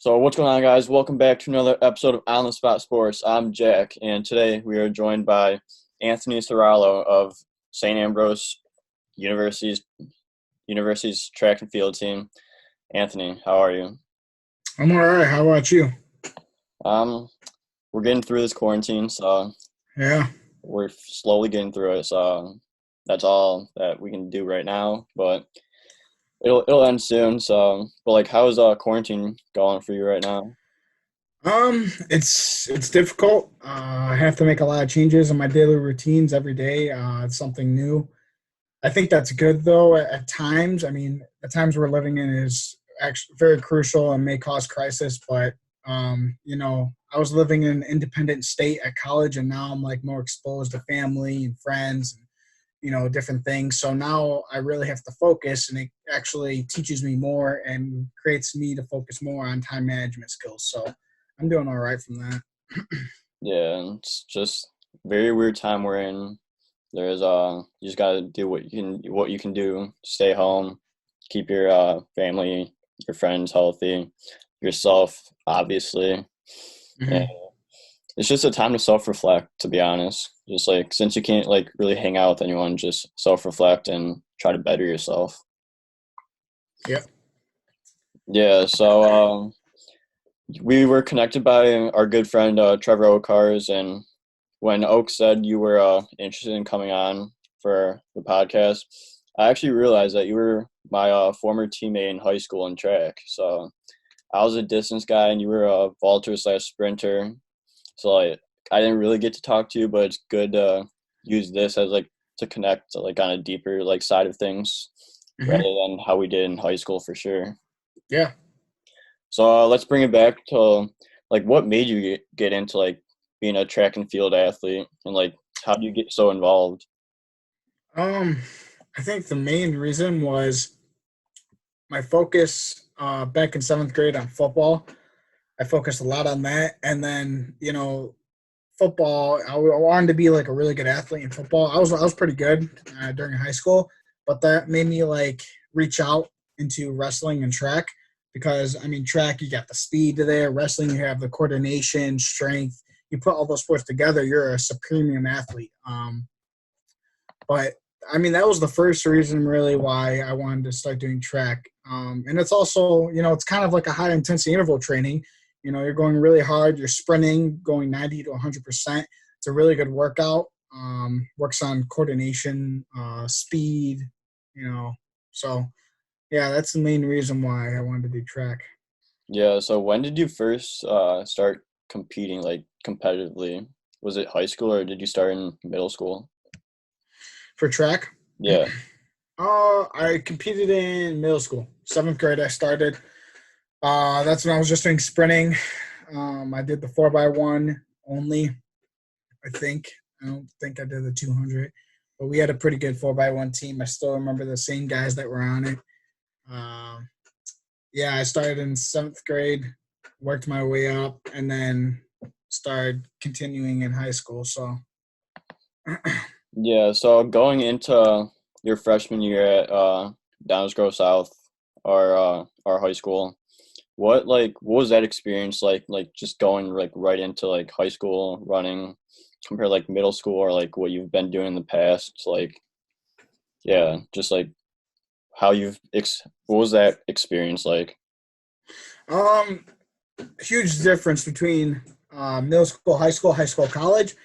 So what's going on, guys? Welcome back to another episode of On the Spot Sports. I'm Jack, and today we are joined by Anthony Ciraulo of St. Ambrose University's track and field team. Anthony, how are you? I'm all right. How about you? Um, we're getting through this quarantine, so Yeah. we're slowly getting through it. So that's all that we can do right now, but it'll end soon. So, but like, how is quarantine going for you right now? It's difficult. I have to make a lot of changes in my daily routines every day. It's something new. I think that's good though. At times, I mean, the times we're living in is actually very crucial and may cause crisis. But I was living in an independent state at college, and now I'm like more exposed to family and friends, and different things. So now I really have to focus, and it actually teaches me more and creates me to focus more on time management skills. So I'm doing all right from that. Yeah, and it's just very weird time we're in. There's you just gotta do what you can do. Stay home, keep your family, your friends healthy, yourself obviously. And Hmm. it's just a time to self-reflect, to be honest. Just like since you can't like really hang out with anyone, just self-reflect and try to better yourself. Yep. Yeah, so we were connected by our good friend Trevor Okars, and when Oak said you were interested in coming on for the podcast, I actually realized that you were my former teammate in high school in track. So I was a distance guy, and you were a vaulter slash sprinter. So like, I didn't really get to talk to you, but it's good to use this as like to connect like on a deeper like side of things rather Hmm. than how we did in high school for sure. Yeah. So let's bring it back to like what made you get into like being a track and field athlete, and like how do you get so involved? Um, I think the main reason was my focus back in seventh grade on football. I focused a lot on that, and then football. I wanted to be like a really good athlete in football. I was pretty good during high school, but that made me like reach out into wrestling and track because I mean track you got the speed there, wrestling you have the coordination, strength. You put all those sports together, you're a supreme athlete. But I mean that was the first reason really why I wanted to start doing track. And it's also it's kind of like a high intensity interval training. You're going really hard. You're sprinting, going 90 to 100%. It's a really good workout. Works on coordination, speed. You know, so yeah, that's the main reason why I wanted to do track Yeah, so when did you first start competing like competitively? Was it high school or did you start in middle school? for track. Yeah. I competed in middle school, seventh grade. I started. That's when I was just doing sprinting. I did the 4x1 only. I think. I don't think I did the 200, but we had a pretty good 4x1 team. I still remember the same guys that were on it. Um, yeah, I started in seventh grade, worked my way up, and then started continuing in high school. So, Yeah, so going into your freshman year at Downers Grove South, our high school, what was that experience like just going like right into like high school running compared to like middle school or like what you've been doing in the past? Like yeah, just like how what was that experience like? um, huge difference between middle school, high school, college.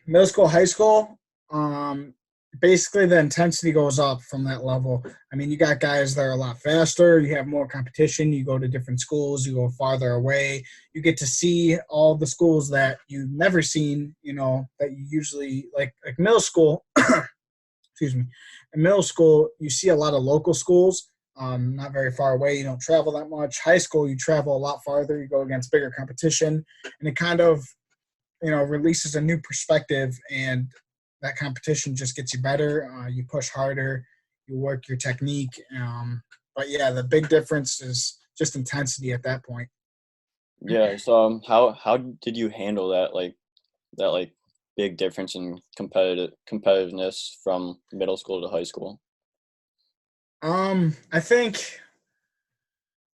Middle school, high school, um, basically the intensity goes up from that level. I mean, you got guys that are a lot faster. You have more competition. You go to different schools. You go farther away. You get to see all the schools that you've never seen. That you usually like middle school. Excuse me. In middle school, you see a lot of local schools, not very far away. You don't travel that much. High school, you travel a lot farther. You go against bigger competition, and it kind of releases a new perspective, and that competition just gets you better. You push harder, you work your technique. But yeah, the big difference is just intensity at that point. Yeah, so how did you handle that big difference in competitiveness from middle school to high school? I think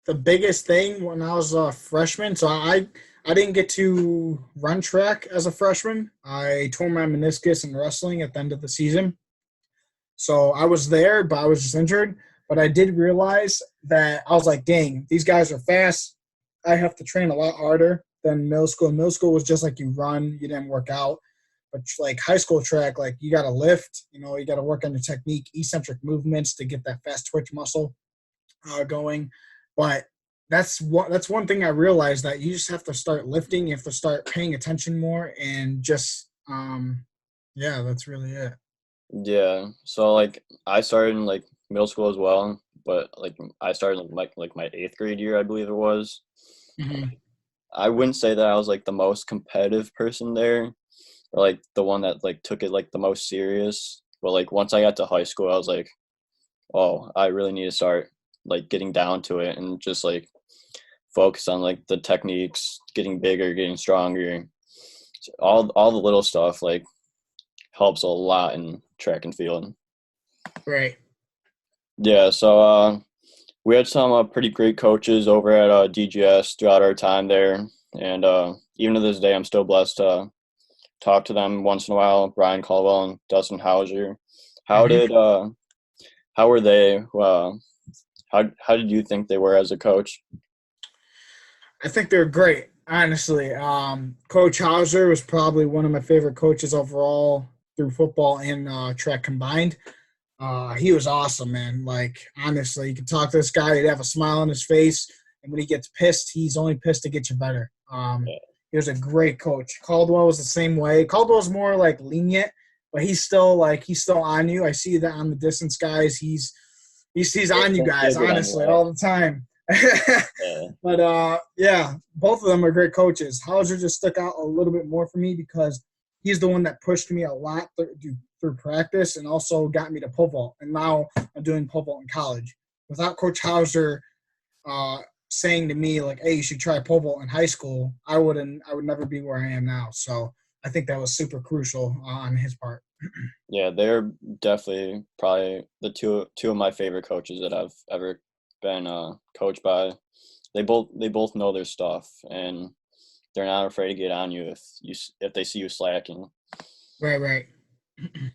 the biggest thing when I was a freshman. So I didn't get to run track as a freshman. I tore my meniscus in wrestling at the end of the season. So I was there, but I was just injured. But I did realize that I was like, dang, these guys are fast. I have to train a lot harder than middle school. Middle school was just like you run, you didn't work out. But like high school track, like you got to lift, you got to work on your technique, eccentric movements to get that fast twitch muscle going. But that's one thing I realized, that you just have to start lifting. You have to start paying attention more, and just yeah, that's really it. Yeah. So like I started in like middle school as well, but like I started in like my eighth grade year, I believe it was. Hmm. I wouldn't say that I was like the most competitive person there, or like the one that like took it like the most serious. But like once I got to high school, I was like, oh, I really need to start like getting down to it and just like focus on like the techniques, getting bigger, getting stronger. All the little stuff like helps a lot in track and field. Right. Yeah, so we had some pretty great coaches over at DGS throughout our time there, and even to this day, I'm still blessed to talk to them once in a while. Brian Caldwell and Dustin Hauser. How Hmm. did how were they? How did you think they were as a coach? I think they're great, honestly. Coach Hauser was probably one of my favorite coaches overall through football and track combined. He was awesome, man. Like, honestly, you could talk to this guy, he'd have a smile on his face, and when he gets pissed, he's only pissed to get you better. Yeah, He was a great coach. Caldwell was the same way. Caldwell's more like lenient, but he's still on you. I see that on the distance, guys. He's on you he'll guys, get on your honestly, ass. all the time. Yeah, But yeah, both of them are great coaches. Hauser just stuck out a little bit more for me because he's the one that pushed me a lot through practice, and also got me to pole vault. And now I'm doing pole vault in college. Without Coach Hauser uh, saying to me like, "Hey, you should try pole vault in high school," I would never be where I am now. So I think that was super crucial on his part. yeah, they're definitely probably the two of my favorite coaches that I've ever been coached by. They both know their stuff, and they're not afraid to get on you if they see you slacking. Right, right.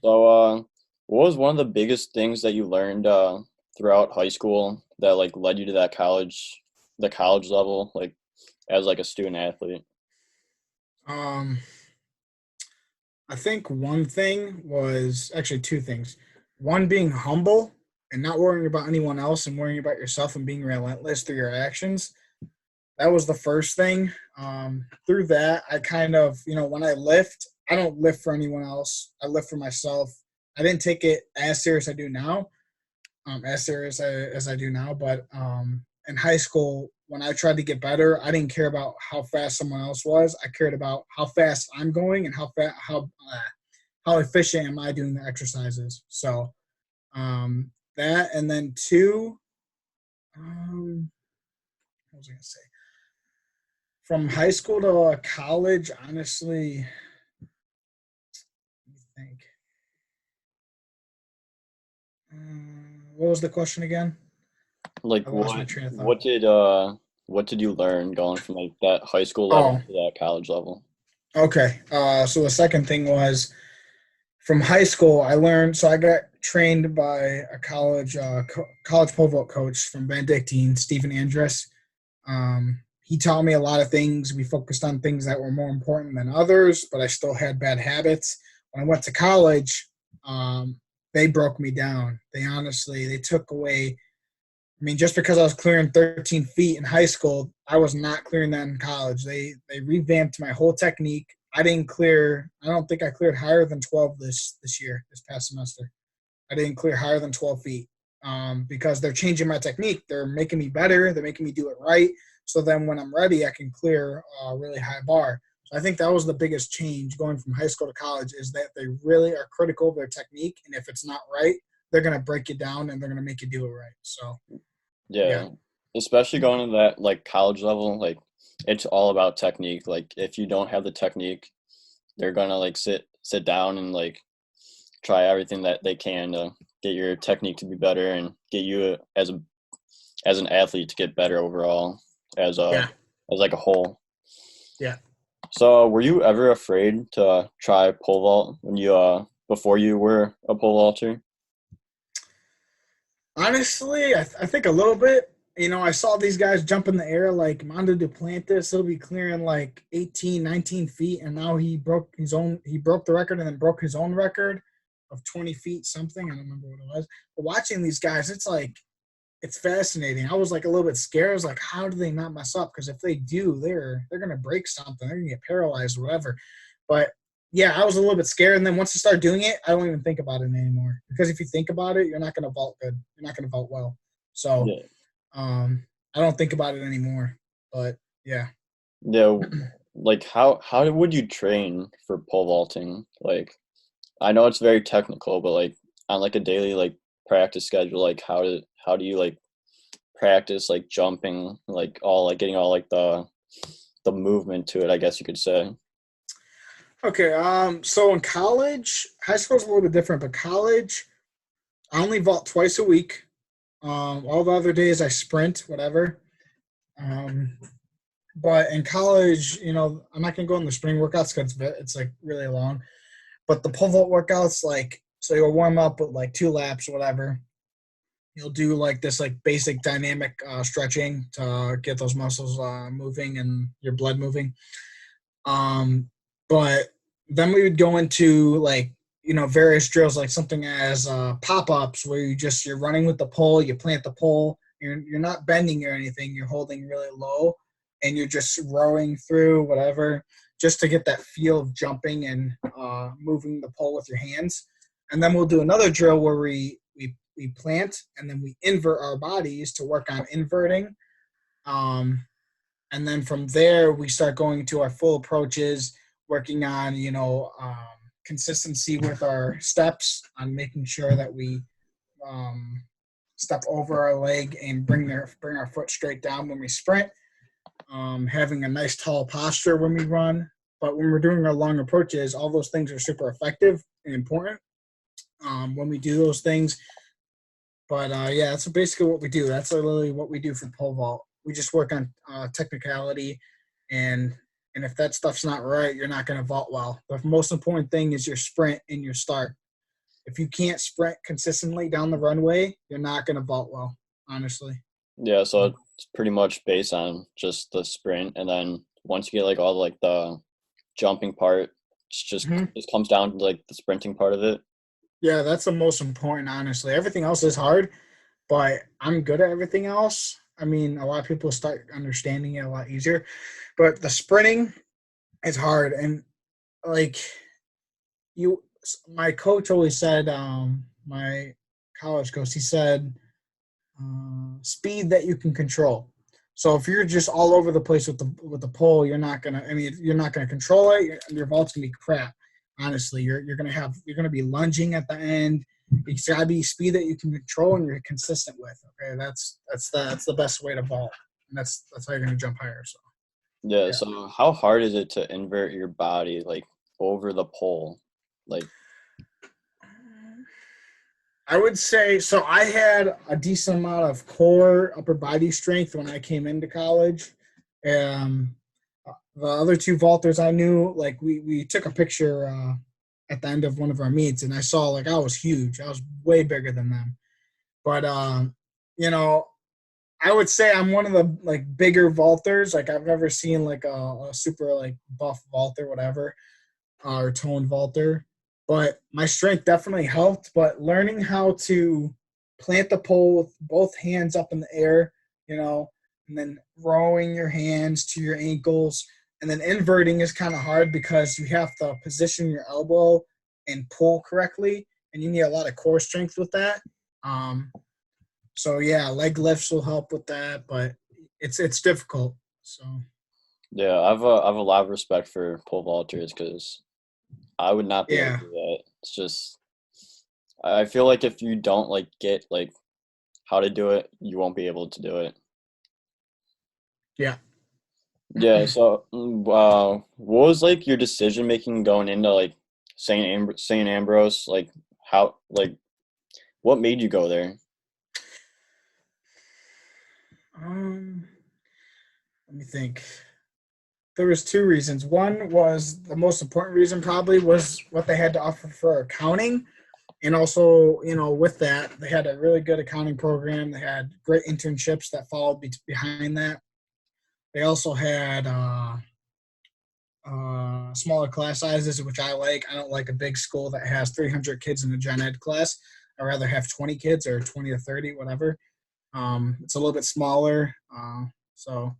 So, what was one of the biggest things that you learned throughout high school that like led you to the college level, like as like a student athlete? um, I think one thing was actually two things. One, being humble and not worrying about anyone else and worrying about yourself and being relentless through your actions. That was the first thing. Through that, I kind of, when I lift, I don't lift for anyone else. I lift for myself. I didn't take it as serious as I do now, as serious as I do now. But in high school, when I tried to get better, I didn't care about how fast someone else was. I cared about how fast I'm going and how efficient am I doing the exercises. So that, and then two, what was I gonna say? From high school to college, honestly, let me think. What was the question again? Like I lost my train of thought. what did you learn going from like that high school level Oh, to that college level? okay. So the second thing was, from high school, I learned. So I got trained by a college pole vault coach from Benedictine, Stephen Andrus. He taught me a lot of things. We focused on things that were more important than others, but I still had bad habits. When I went to college, they broke me down. They took away. I mean, just because I was clearing 13 feet in high school, I was not clearing that in college. They revamped my whole technique. I didn't clear. I don't think I cleared higher than 12 this year, this past semester. I didn't clear higher than 12 feet because they're changing my technique. They're making me better. They're making me do it right. So then when I'm ready, I can clear a really high bar. So I think that was the biggest change going from high school to college, is that they really are critical of their technique. And if it's not right, they're going to break you down and they're going to make you do it right. So, yeah. Yeah, especially going to that like college level, like it's all about technique. Like if you don't have the technique, they're gonna like sit down and like try everything that they can to get your technique to be better and get you as as an athlete to get better overall Yeah, as like a whole. yeah. So were you ever afraid to try pole vault when you before you were a pole vaulter? Honestly, I think a little bit. I saw these guys jump in the air like Mondo Duplantis. He'll be clearing like 18, 19 feet, and now he broke the record and then broke his own record of 20 feet something. I don't remember what it was. But watching these guys, it's fascinating. I was like a little bit scared. I was like, how do they not mess up? Because if they do, they're gonna break something. They're gonna get paralyzed or whatever. But yeah, I was a little bit scared. And then once I start doing it, I don't even think about it anymore. Because if you think about it, you're not gonna vault good. You're not gonna vault well. So Yeah. I don't think about it anymore. But yeah. Yeah, like how would you train for pole vaulting? Like I know it's very technical, but like on like a daily like practice schedule, like how do you like practice like jumping, like all like getting all like the movement to it, I guess you could say. Okay. So in college, high school's a little bit different, but college, I only vault twice a week. All the other days I sprint, whatever. Um, But in college, I'm not gonna go in the spring workouts because it's like really long. But the pole vault workouts, like, so you'll warm up with like 2 laps or whatever. You'll do like this like basic dynamic stretching to get those muscles moving and your blood moving. Um, but then we would go into like various drills like something as pop ups where you're running with the pole, you plant the pole, you're not bending or anything, you're holding really low, and you're just rowing through whatever just to get that feel of jumping and moving the pole with your hands. And then we'll do another drill where we plant and then we invert our bodies to work on inverting. Um, and then from there we start going to our full approaches, working on consistency with our steps, on making sure that we um, step over our leg and bring our foot straight down when we sprint, having a nice tall posture when we run. But when we're doing our long approaches, all those things are super effective and important when we do those things. But yeah, that's basically what we do. That's literally what we do for pole vault. We just work on technicality, and if that stuff's not right, you're not going to vault well. The most important thing is your sprint and your start. If you can't sprint consistently down the runway, you're not going to vault well. Honestly. Yeah, so it's pretty much based on just the sprint, and then once you get like all like the jumping part, it's just Mhm. it comes down to like the sprinting part of it. Yeah, that's the most important. Honestly, everything else is hard, but I'm good at everything else. I mean, a lot of people start understanding it a lot easier, but the sprinting is hard. And like my coach always said, my college coach, he said, speed that you can control. So if you're just all over the place with the pole, you're not gonna. I mean, you're not gonna control it. Your vault's gonna be crap. Honestly, you're gonna be lunging at the end. It's gotta be speed that you can control and you're consistent with. Okay, that's the best way to vault, and that's how you're gonna jump higher. So Yeah, yeah. so how hard is it to invert your body like over the pole? Like, I would say so. I had a decent amount of core upper body strength when I came into college. Um, the other two vaulters I knew, like we took a picture at the end of one of our meets, and I saw like I was huge. I was way bigger than them. But you know, I would say I'm one of the like bigger vaulters. Like I've never seen like a super like buff vaulter, whatever, or toned vaulter. But my strength definitely helped. But learning how to plant the pole with both hands up in the air, and then rowing your hands to your ankles, and then inverting is kind of hard because you have to position your elbow and pull correctly, and you need a lot of core strength with that. Um, so yeah, leg lifts will help with that, but it's difficult. So yeah, I have a lot of respect for pole vaulters because I would not be able to yeah, do that. It's just I feel like if you don't like get like how to do it, you won't be able to do it. yeah. Yeah, so what was like your decision making going into like Saint Ambrose? Like how like what made you go there? Um, Let me think. There was two reasons. One was the most important reason probably was what they had to offer for accounting. And also, with that, they had a really good accounting program. They had great internships that followed behind that. They also had smaller class sizes, which I like. I don't like a big school that has 300 kids in a gen ed class. I'd rather have 20 kids or 20 or 30, whatever. It's a little bit smaller. So,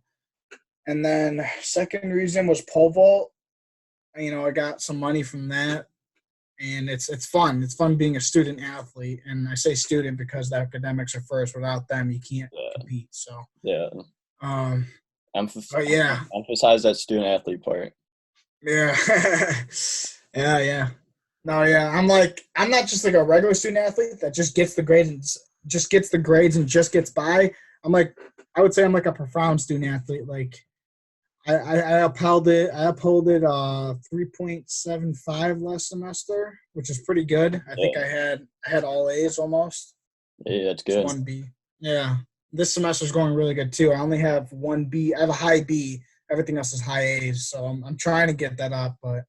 and then second reason was pole vault. I got some money from that, and it's fun. It's fun being a student athlete, and I say student because the academics are first. Without them, you can't Yeah. compete. So, Yeah. um, Emph- but yeah, Emphasize that student athlete part. yeah, yeah. No, yeah. I'm not just like a regular student athlete that just gets the grades and just gets by. I would say I'm like a profound student athlete. Like I upheld it 3.75 last semester, which is pretty good. I think Yeah. I had all A's almost. Yeah, that's It's good. one B. Yeah. This semester's going really good too. I only have one B. I have a high B. Everything else is high A's. So I'm trying to get that up, but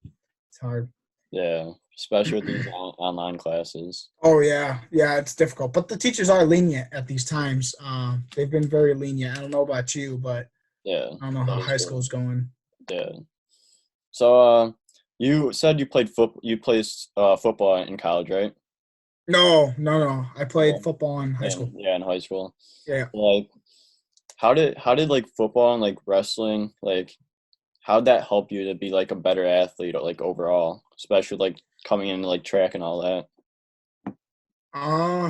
it's hard. Yeah, especially with these online classes. Oh yeah, it's difficult, but the teachers are lenient at these times. They've been very lenient. I don't know about you, but Yeah, I don't know that how is high good. school is going. Yeah. So, you said you played football in college, right? No. I Yeah. played football in high school. Yeah, in high school. Yeah. Like, how did like football and like wrestling, like how'd that help you to be like a better athlete or like overall, especially like coming in like track and all that? Uh,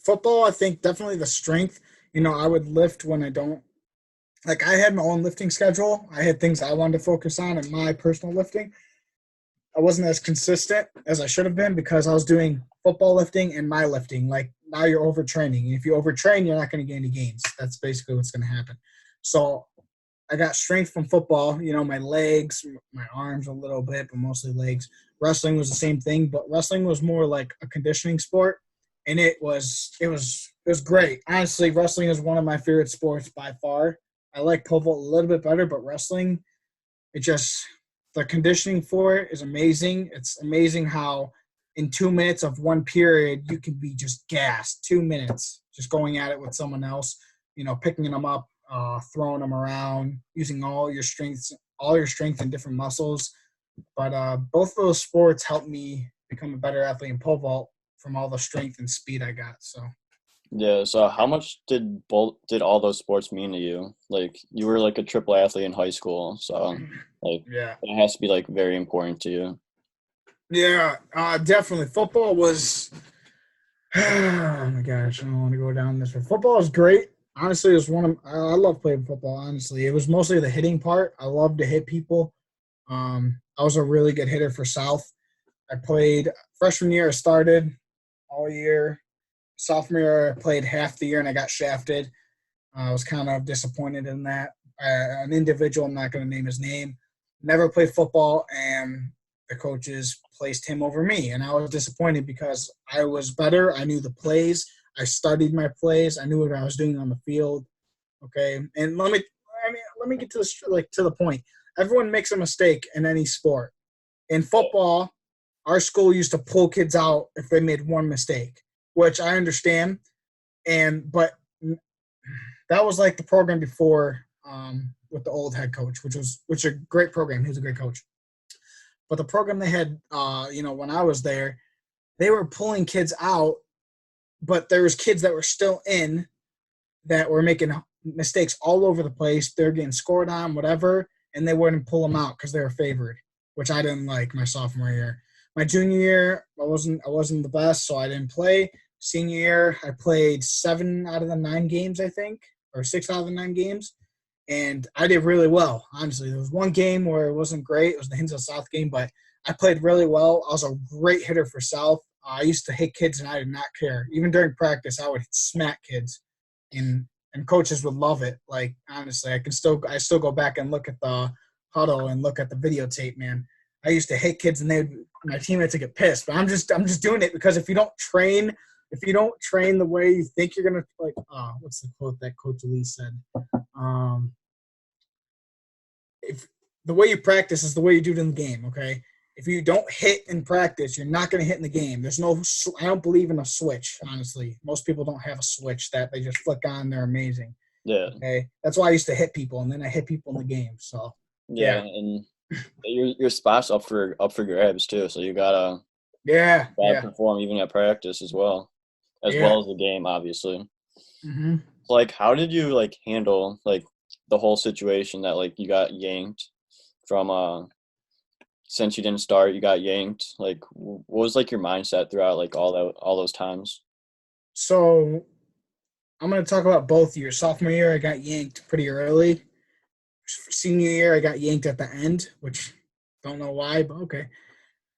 Football, I think definitely the strength. I would lift when I don't like. I had my own lifting schedule. I had things I wanted to focus on in my personal lifting. I wasn't as consistent as I should have been because I was doing football lifting and my lifting. Like now you're overtraining. If you overtrain, you're not going to get any gains. That's basically what's going to happen. So I got strength from football, my legs, my arms a little bit, but mostly legs. Wrestling was the same thing, but wrestling was more like a conditioning sport, and it was great. Honestly, wrestling is one of my favorite sports by far. I like pole vault a little bit better, but wrestling, it just the conditioning for it is amazing. It's amazing how in 2 minutes of one period you can be just gassed. 2 minutes just going at it with someone else, picking them up, throwing them around, using all your strength and different muscles. But both of those sports helped me become a better athlete in pole vault from all the strength and speed I got. So Yeah, so how much did all those sports mean to you? Like you were like a triple athlete in high school, so like yeah, it has to be like very important to you. yeah, definitely. Football was. Oh my gosh, I don't want to go down this road. Football is great. Honestly, it was one of I love playing football. Honestly, it was mostly the hitting part. I love to hit people. I was a really good hitter for South. I played freshman year. I started all year. Sophomore year, I played half the year and I got shafted. I was kind of disappointed in that. An individual, I'm not going to name his name, never played football, and the coaches placed him over me. And I was disappointed because I was better. I knew the plays. I studied my plays. I knew what I was doing on the field. Okay, and let me get to the point. Everyone makes a mistake in any sport. In football, our school used to pull kids out if they made one mistake, which I understand. But that was like the program before with the old head coach, which a great program. He was a great coach. But the program they had, when I was there, they were pulling kids out, but there was kids that were still in that were making mistakes all over the place. They're getting scored on, whatever, and they wouldn't pull them out because they were favored, which I didn't like my sophomore year. My junior year, I wasn't the best, so I didn't play. Senior year, I played 7 out of the 9 games, I think, or 6 out of the 9 games, and I did really well. Honestly, there was one game where it wasn't great. It was the Hinsdale South game, but I played really well. I was a great hitter for South. I used to hit kids, and I did not care. Even during practice, I would smack kids, and coaches would love it. Like honestly, I still go back and look at the huddle and look at the videotape, man. I used to hit kids, and my teammates would get pissed. But I'm just doing it because if you don't train, if you don't train the way you think you're gonna like, what's the quote that Coach Lee said? Um, if the way you practice is the way you do it in the game, okay? If you don't hit in practice, you're not going to hit in the game. There's no, I don't believe in a switch, honestly. Most people don't have a switch that they just flick on. They're amazing. Yeah. Okay. That's why I used to hit people, and then I hit people in the game. So, Yeah, and your spot's up for grabs too. So you gotta yeah. perform even at practice as well as Yeah. the game, obviously. Mm-hmm. Like, how did you like handle like the whole situation that like you got yanked from since you didn't start, you got yanked. Like, what was like your mindset throughout like all those times? So I'm going to talk about both years. Sophomore year, I got yanked pretty early. Senior year, I got yanked at the end, which don't know why, but okay,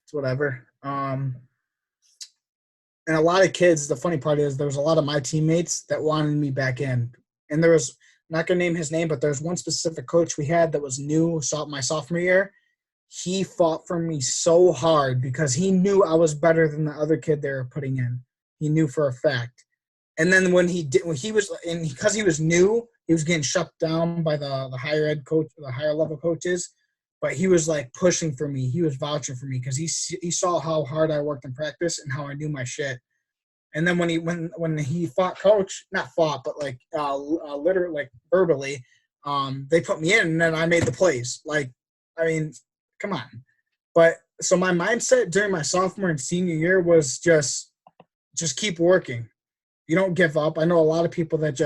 it's whatever. And a lot of kids, the funny part is there was a lot of my teammates that wanted me back in. And there was, I'm not going to name his name, but there's one specific coach we had that was new my sophomore year. He fought for me so hard because he knew I was better than the other kid they were putting in. He knew for a fact. And then when he was, and because he was new, he was getting shut down by the higher ed coach, the higher level coaches. But he was like pushing for me. He was vouching for me because he saw how hard I worked in practice and how I knew my shit. And then when he fought coach, not fought, but like literally like verbally, they put me in and then I made the plays. Like, I mean, come on. But so my mindset during my sophomore and senior year was just keep working. You don't give up. I know a lot of people that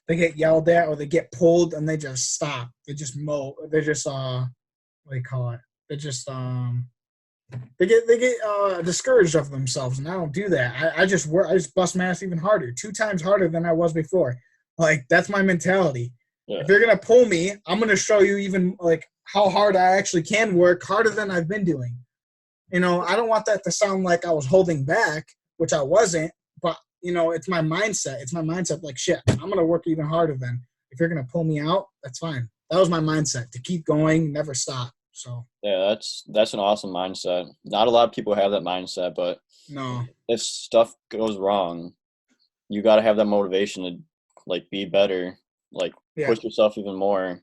they get yelled at or they get pulled and they just stop. They just mow. They just what do you call it? They just they get discouraged of themselves, and I don't do that. I just work. I just bust my ass even harder, 2 times harder than I was before. Like, that's my mentality. Yeah. If you're gonna pull me, I'm gonna show you even like how hard I actually can work, harder than I've been doing. You know, I don't want that to sound like I was holding back, which I wasn't. But you know, it's my mindset. It's my mindset. Like, shit, I'm gonna work even harder. Then, if you're gonna pull me out, that's fine. That was my mindset, to keep going, never stop. So Yeah, that's an awesome mindset. Not a lot of people have that mindset, but no, if stuff goes wrong, you got to have that motivation to like be better, like yeah, push yourself even more.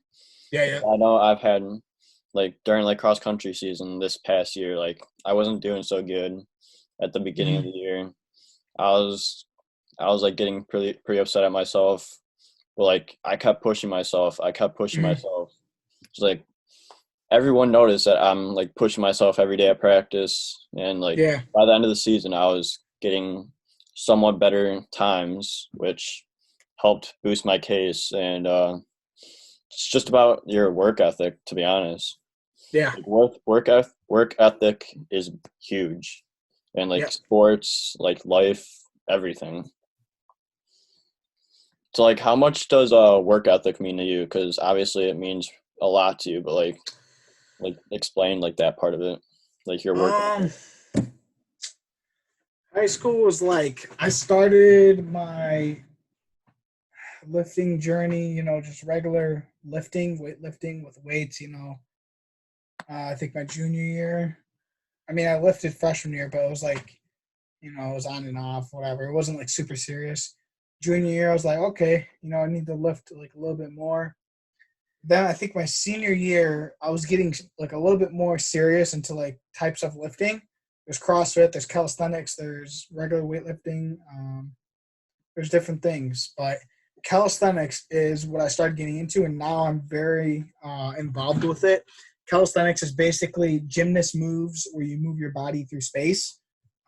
yeah. I know I've had like during like cross country season this past year, like I wasn't doing so good at the beginning of the year. I was like getting pretty upset at myself. But like I kept pushing myself. I kept pushing myself. It's like everyone noticed that I'm like pushing myself every day at practice, and like Yeah. by the end of the season, I was getting somewhat better times, which helped boost my case. And it's just about your work ethic, to be honest. Yeah. Like work ethic is huge, and like Yeah. sports, like life, everything. So like, how much does work ethic mean to you? Because obviously it means a lot to you, but like explain like that part of it, like your work ethic. High school was like I started my lifting journey, you know, just regular lifting, weightlifting with weights, you know. I think my junior year. I mean, I lifted freshman year, but it was like, you know, it was on and off, whatever. It wasn't like super serious. Junior year, I was like, okay, you know, I need to lift like a little bit more. Then I think my senior year, I was getting like a little bit more serious into like types of lifting. There's CrossFit, there's calisthenics, there's regular weightlifting. There's different things, but calisthenics is what I started getting into, and now I'm very involved with it. Calisthenics is basically gymnast moves where you move your body through space.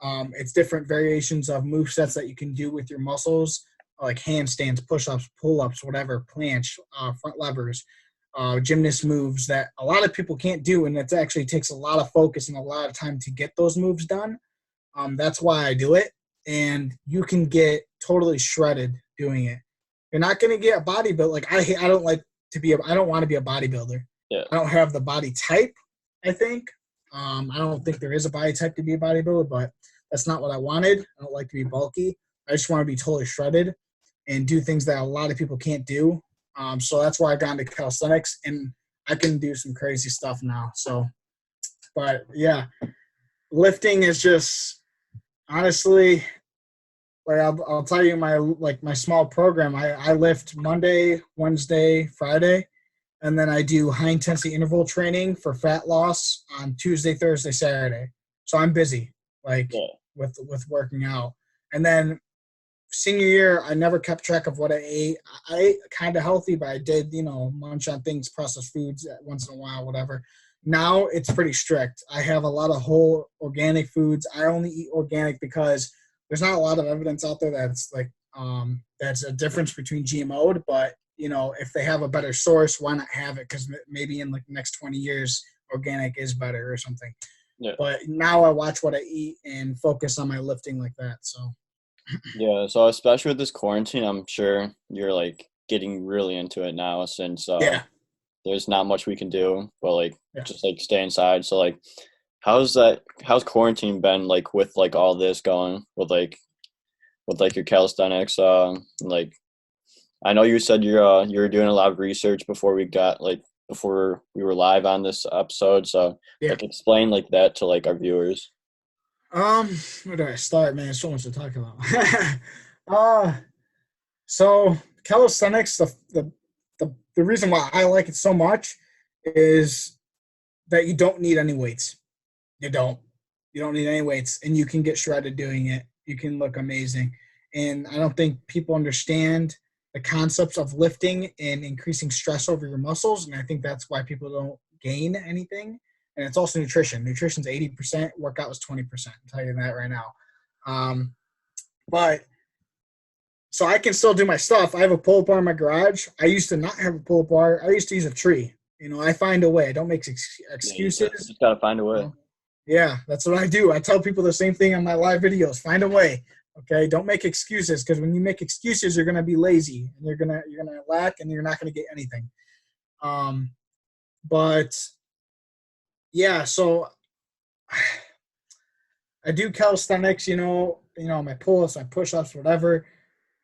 It's different variations of move sets that you can do with your muscles, like handstands, push-ups, pull-ups, whatever, planche, front levers, gymnast moves that a lot of people can't do, and it actually takes a lot of focus and a lot of time to get those moves done. That's why I do it, and you can get totally shredded doing it. You're not going to get a bodybuilder. Like I don't like to be. I don't want to be a bodybuilder. Yeah. I don't have the body type. I think. I don't think there is a body type to be a bodybuilder, but that's not what I wanted. I don't like to be bulky. I just want to be totally shredded and do things that a lot of people can't do. So that's why I got into calisthenics, and I can do some crazy stuff now. So, but yeah, lifting is just honestly I'll tell you my small program. I lift Monday, Wednesday, Friday, and then I do high intensity interval training for fat loss on Tuesday, Thursday, Saturday. So I'm busy like Yeah. with working out. And then senior year, I never kept track of what I ate. I ate kind of healthy, but I did, munch on things, processed foods once in a while, whatever. Now it's pretty strict. I have a lot of whole organic foods. I only eat organic because there's not a lot of evidence out there that's like that's a difference between GMO'd, but if they have a better source, why not have it? Because maybe in like the next 20 years, organic is better or something. Yeah. But now I watch what I eat and focus on my lifting like that. So. Yeah, so especially with this quarantine, I'm sure you're like getting really into it now since Yeah. there's not much we can do but like Yeah. just like stay inside. So like how's quarantine been like with like all this going with like your calisthenics? Like I know you said you were doing a lot of research before before we were live on this episode. So Yeah. like explain like that to like our viewers. Where do I start, man? There's so much to talk about. So calisthenics, the reason why I like it so much is that you don't need any weights. You don't. You don't need any weights, and you can get shredded doing it. You can look amazing. And I don't think people understand the concepts of lifting and increasing stress over your muscles, and I think that's why people don't gain anything. And it's also nutrition. Nutrition's 80%, workout was 20%. I'll tell you that right now. But so I can still do my stuff. I have a pull-up bar in my garage. I used to not have a pull-up bar. I used to use a tree. I find a way. I don't make excuses. Yeah, you just gotta find a way. Yeah, that's what I do. I tell people the same thing on my live videos. Find a way. Okay, don't make excuses, because when you make excuses, you're gonna be lazy and you're gonna lack and you're not gonna get anything. But yeah, so I do calisthenics. My pull-ups, my push-ups, whatever.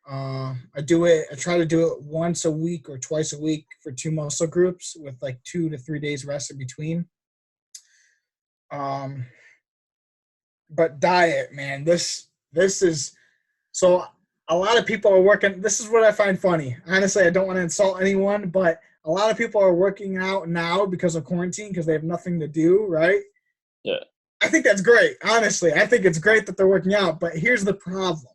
I do it. I try to do it once a week or twice a week for 2 muscle groups with like 2 to 3 days rest in between. But diet, man, this is so. A lot of people are working. This is what I find funny. Honestly, I don't want to insult anyone, but a lot of people are working out now because of quarantine because they have nothing to do, right? Yeah. I think that's great. Honestly, I think it's great that they're working out. But here's the problem.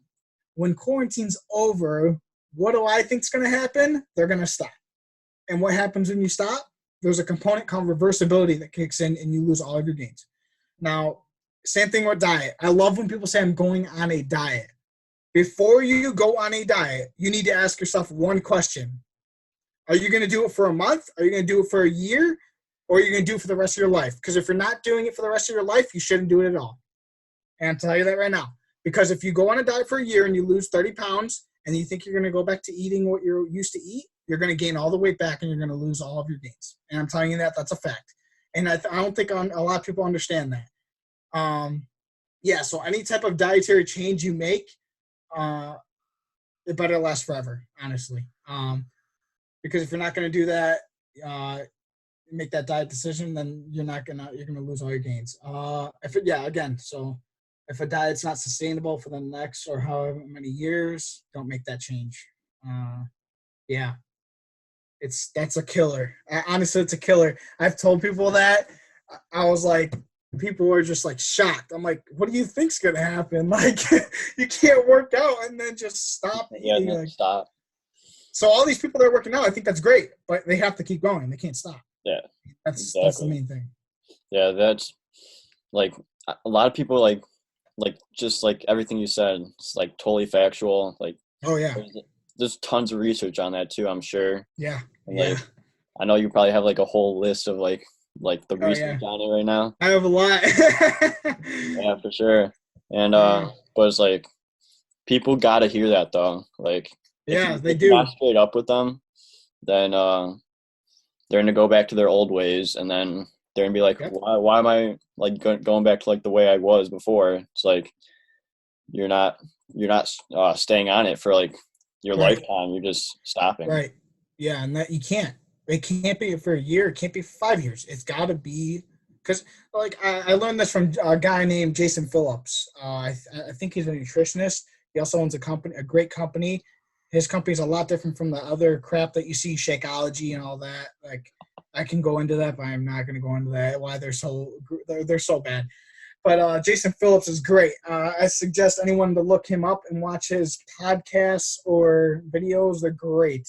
When quarantine's over, what do I think is going to happen? They're going to stop. And what happens when you stop? There's a component called reversibility that kicks in and you lose all of your gains. Now, same thing with diet. I love when people say I'm going on a diet. Before you go on a diet, you need to ask yourself one question. Are you going to do it for a month? Are you going to do it for a year? Or are you going to do it for the rest of your life? Because if you're not doing it for the rest of your life, you shouldn't do it at all. And I'll tell you that right now. Because if you go on a diet for a year and you lose 30 pounds and you think you're going to go back to eating what you're used to eat, you're going to gain all the weight back and you're going to lose all of your gains. And I'm telling you that's a fact. And I don't think a lot of people understand that. Yeah, so any type of dietary change you make, it better last forever, honestly. Because if you're not going to do that, make that diet decision, then you're gonna lose all your gains. If a diet's not sustainable for the next or however many years, don't make that change. Yeah, that's a killer. Honestly, it's a killer. I've told people that. I was like, people were just like shocked. I'm like, what do you think's gonna happen? Like, you can't work out and then just stop eating. Yeah, stop. So all these people that are working out, I think that's great, but they have to keep going. They can't stop. Yeah, that's the main thing. Yeah, that's like a lot of people like just like everything you said. It's like totally factual. Like, oh yeah, there's tons of research on that too, I'm sure. Yeah, and, like, I know you probably have like a whole list of like the research on it right now. I have a lot. Yeah, for sure. And but it's like people gotta hear that though. Like, they do. You're not straight up with them, then they're gonna go back to their old ways, and then they're gonna be like, why am I like going back to like the way I was before? It's like you're not staying on it for like your lifetime. You're just stopping. Right. Yeah, and that you can't. It can't be for a year. It can't be 5 years. It's got to be because like I learned this from a guy named Jason Phillips. I think he's a nutritionist. He also owns a great company. His company is a lot different from the other crap that you see, Shakeology and all that. Like, I can go into that, but I'm not going to go into that. Why they're so bad. But Jason Phillips is great. I suggest anyone to look him up and watch his podcasts or videos. They're great.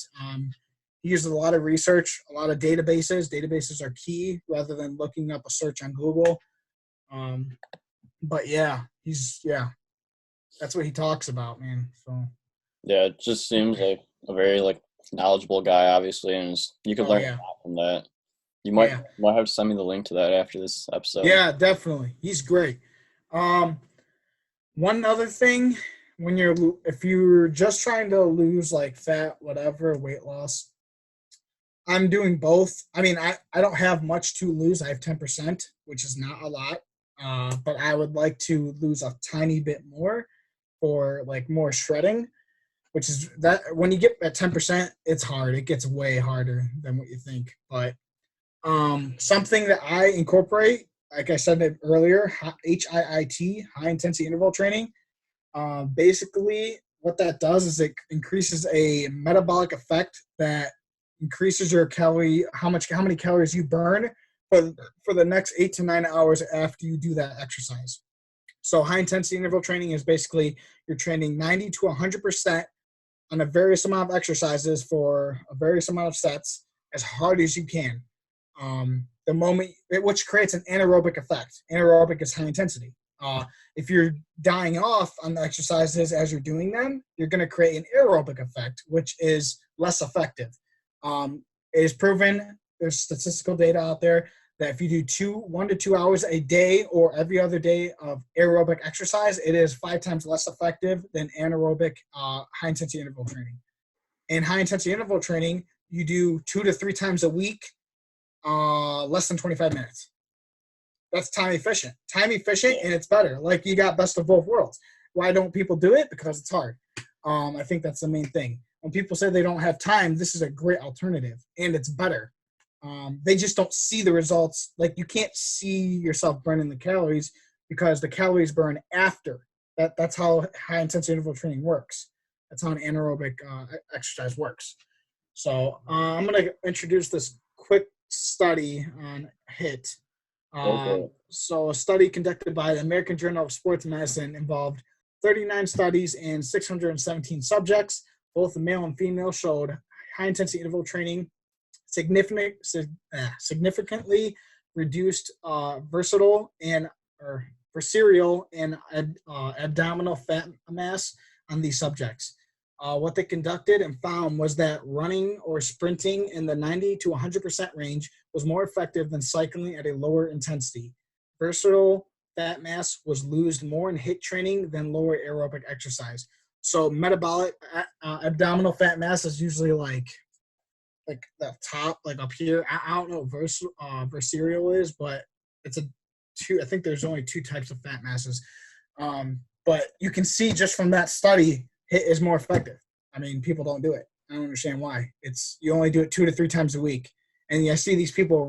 He uses a lot of research, a lot of databases. Databases are key rather than looking up a search on Google. But that's what he talks about, man. So Yeah, it just seems like a very like knowledgeable guy, obviously, and you could learn a lot from that. You might have to send me the link to that after this episode. Yeah, definitely. He's great. One other thing, if you're just trying to lose like fat, whatever, weight loss, I'm doing both. I mean, I don't have much to lose. I have 10%, which is not a lot. But I would like to lose a tiny bit more for like more shredding, which is that when you get at 10%, it's hard. It gets way harder than what you think. But something that I incorporate, like I said earlier, HIIT, high intensity interval training. Basically, what that does is it increases a metabolic effect that increases your how many calories you burn for the next 8 to 9 hours after you do that exercise. So high intensity interval training is basically you're training 90 to 100% on a various amount of exercises for a various amount of sets as hard as you can. Which creates an anaerobic effect. Anaerobic is high intensity. If you're dying off on the exercises as you're doing them, you're going to create an aerobic effect, which is less effective. It is proven, there's statistical data out there, that if you do 1 to 2 hours a day or every other day of aerobic exercise, it is 5 times less effective than anaerobic high-intensity interval training. In high-intensity interval training, you do 2 to 3 times a week, less than 25 minutes. That's time efficient. Time efficient, and it's better. Like, you got best of both worlds. Why don't people do it? Because it's hard. I think that's the main thing. When people say they don't have time, this is a great alternative, and it's better. They just don't see the results. Like, you can't see yourself burning the calories because the calories burn after. That's how high-intensity interval training works. That's how an anaerobic exercise works. So I'm going to introduce this quick study on HIIT. So a study conducted by the American Journal of Sports Medicine involved 39 studies and 617 subjects. Both the male and female showed high-intensity interval training significantly reduced visceral and abdominal fat mass on these subjects. What they conducted and found was that running or sprinting in the 90 to 100% range was more effective than cycling at a lower intensity. Visceral fat mass was lost more in HIIT training than lower aerobic exercise. So metabolic abdominal fat mass is usually like the top, like up here. I don't know what visceral is, but it's I think there's only 2 types of fat masses. But you can see just from that study, HIIT is more effective. I mean, people don't do it. I don't understand why. You only do it 2 to 3 times a week. And I see these people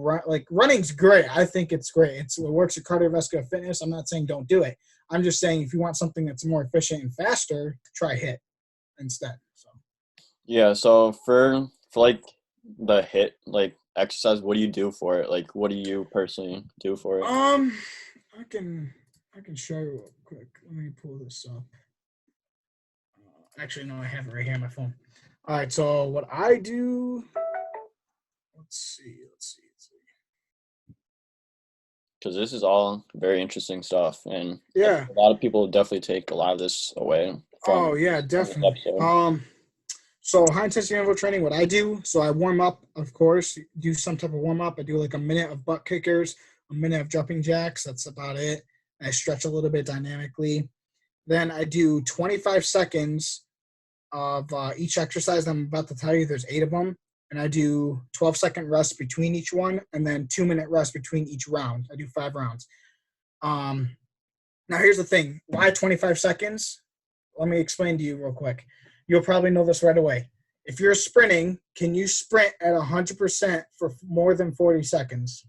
running's great. I think it's great. It works at cardiovascular fitness. I'm not saying don't do it. I'm just saying if you want something that's more efficient and faster, try HIIT instead. So. Yeah. So for like the HIIT like exercise, what do you do for it? Like, what do you personally do for it? I can show you real quick. Let me pull this up. Actually, no, I have it right here on my phone. All right, so what I do, let's see. Because this is all very interesting stuff, and yeah, a lot of people definitely take a lot of this away from. Oh yeah, definitely. So high intensity interval training, what I do, so I warm up, of course, do some type of warm up. I do like a minute of butt kickers, a minute of jumping jacks. That's about it. I stretch a little bit dynamically. Then I do 25 seconds of each exercise I'm about to tell you. There's 8 of them. And I do 12-second rest between each one, and then 2-minute rest between each round. I do 5 rounds. Now, here's the thing. Why 25 seconds? Let me explain to you real quick. You'll probably know this right away. If you're sprinting, can you sprint at 100% for more than 40 seconds?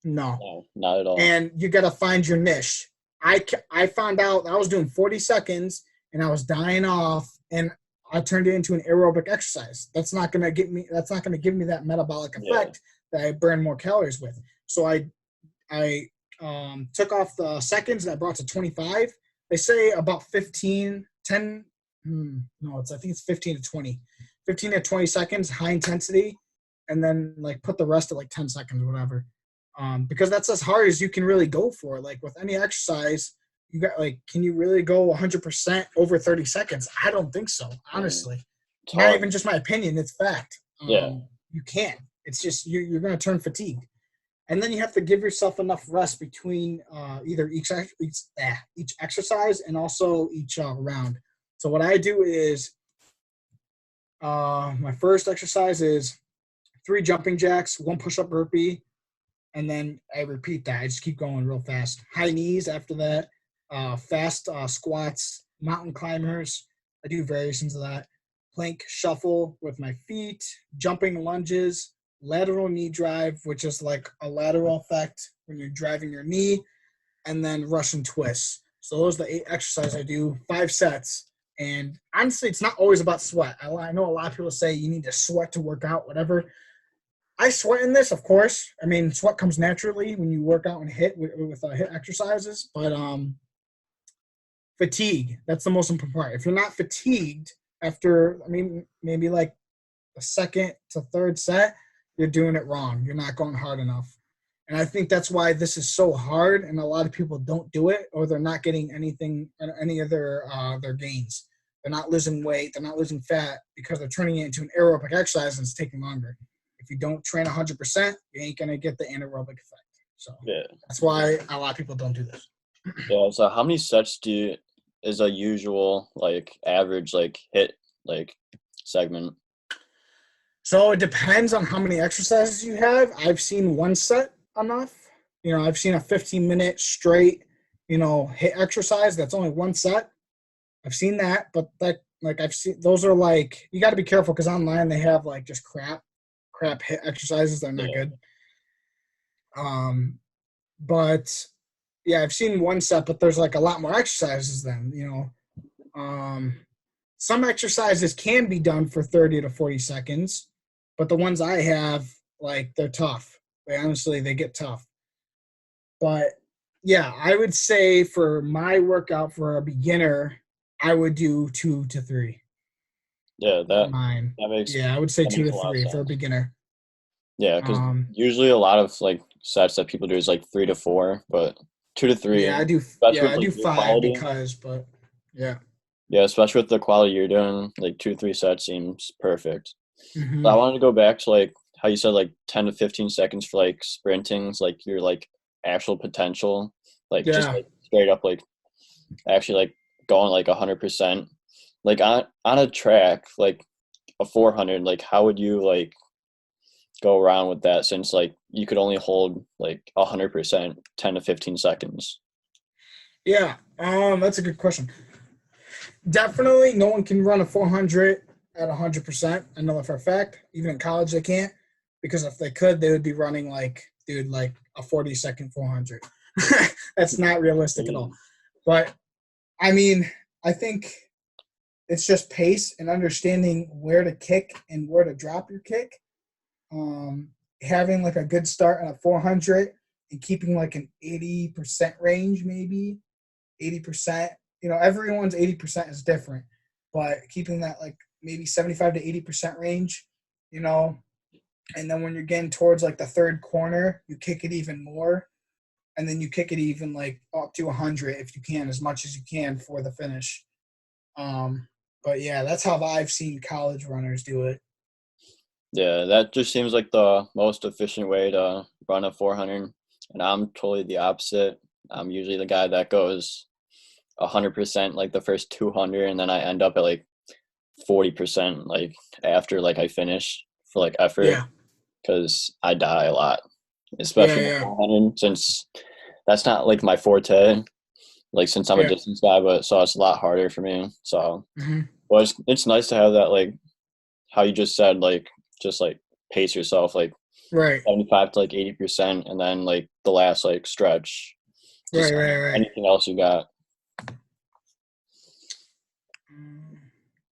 No, not at all. And you got to find your niche. I found out I was doing 40 seconds, and I was dying off, and I turned it into an aerobic exercise. That's not going to give me that metabolic Yeah. effect that I burn more calories with. So I took off the seconds and I brought to 25. They say about 15, 10. No, I think it's 15 to 20. 15 to 20 seconds, high intensity, and then like put the rest at like 10 seconds, whatever. Because that's as hard as you can really go for. Like with any exercise, you got like, can you really go 100% over 30 seconds? I don't think so, honestly. It's Not hard. even just my opinion, it's fact. Yeah. You can't. It's just you're going to turn fatigued. And then you have to give yourself enough rest between either each exercise and also each round. So what I do is my first exercise is 3 jumping jacks, 1 push-up burpee, and then I repeat that. I just keep going real fast. High knees after that, fast squats, mountain climbers. I do variations of that. Plank shuffle with my feet, jumping lunges, lateral knee drive, which is like a lateral effect when you're driving your knee, and then Russian twists. So those are the 8 exercises I do, 5 sets. And honestly, it's not always about sweat. I know a lot of people say you need to sweat to work out, whatever. I sweat in this, of course. I mean, sweat comes naturally when you work out and hit with hit exercises. But fatigue, that's the most important part. If you're not fatigued after, I mean, maybe like the second to third set, you're doing it wrong. You're not going hard enough. And I think that's why this is so hard, and a lot of people don't do it, or they're not getting any of their gains. They're not losing weight. They're not losing fat because they're turning it into an aerobic exercise, and it's taking longer. If you don't train 100%, you ain't going to get the anaerobic effect. So that's why a lot of people don't do this. Yeah. So how many sets is a usual like average like hit like segment? So it depends on how many exercises you have. I've seen 1 set enough. I've seen a 15-minute straight, hit exercise. That's only 1 set. I've seen that, but I've seen those are like, you got to be careful because online they have like just crap hit exercises that are not good. But yeah, I've seen 1 set, but there's like a lot more exercises than. Some exercises can be done for 30 to 40 seconds, but the ones I have, like, they're tough. They get tough. But yeah, I would say for my workout for a beginner, I would do 2 to 3. Yeah, that makes. Yeah, I would say 2 to 3 for a beginner. Yeah, because usually a lot of like sets that people do is like 3 to 4, but 2 to 3. Yeah, I do. I do 5 quality. But yeah. Yeah, especially with the quality you're doing, like 2 to 3 sets seems perfect. Mm-hmm. But I wanted to go back to like how you said like 10 to 15 seconds for like sprinting's like your like actual potential, like just like straight up like actually like going like 100%. Like on a track like a 400, like how would you like go around with that since like you could only hold like 100% 10 to 15 seconds? Yeah, that's a good question. Definitely no one can run a 400 at 100%. I know that for a fact. Even in college they can't, because if they could, they would be running like a 40-second 400. That's not realistic at all. But I mean, I think it's just pace and understanding where to kick and where to drop your kick. Having like a good start at a 400 and keeping like an 80% range, maybe 80%. Everyone's 80% is different, but keeping that like maybe 75 to 80% range, and then when you're getting towards like the third corner, you kick it even more, and then you kick it even like up to 100 if you can, as much as you can for the finish. But yeah, that's how I've seen college runners do it. Yeah, that just seems like the most efficient way to run a 400, and I'm totally the opposite. I'm usually the guy that goes 100% like the first 200, and then I end up at like 40% like after like I finish for like effort, because I die a lot, especially the 400, since that's not like my forte, like since I'm a distance guy, but so it's a lot harder for me. So well, it's nice to have that, like how you just said, like just like pace yourself like 75 to like 80%, and then like the last like stretch, just right. anything else you got.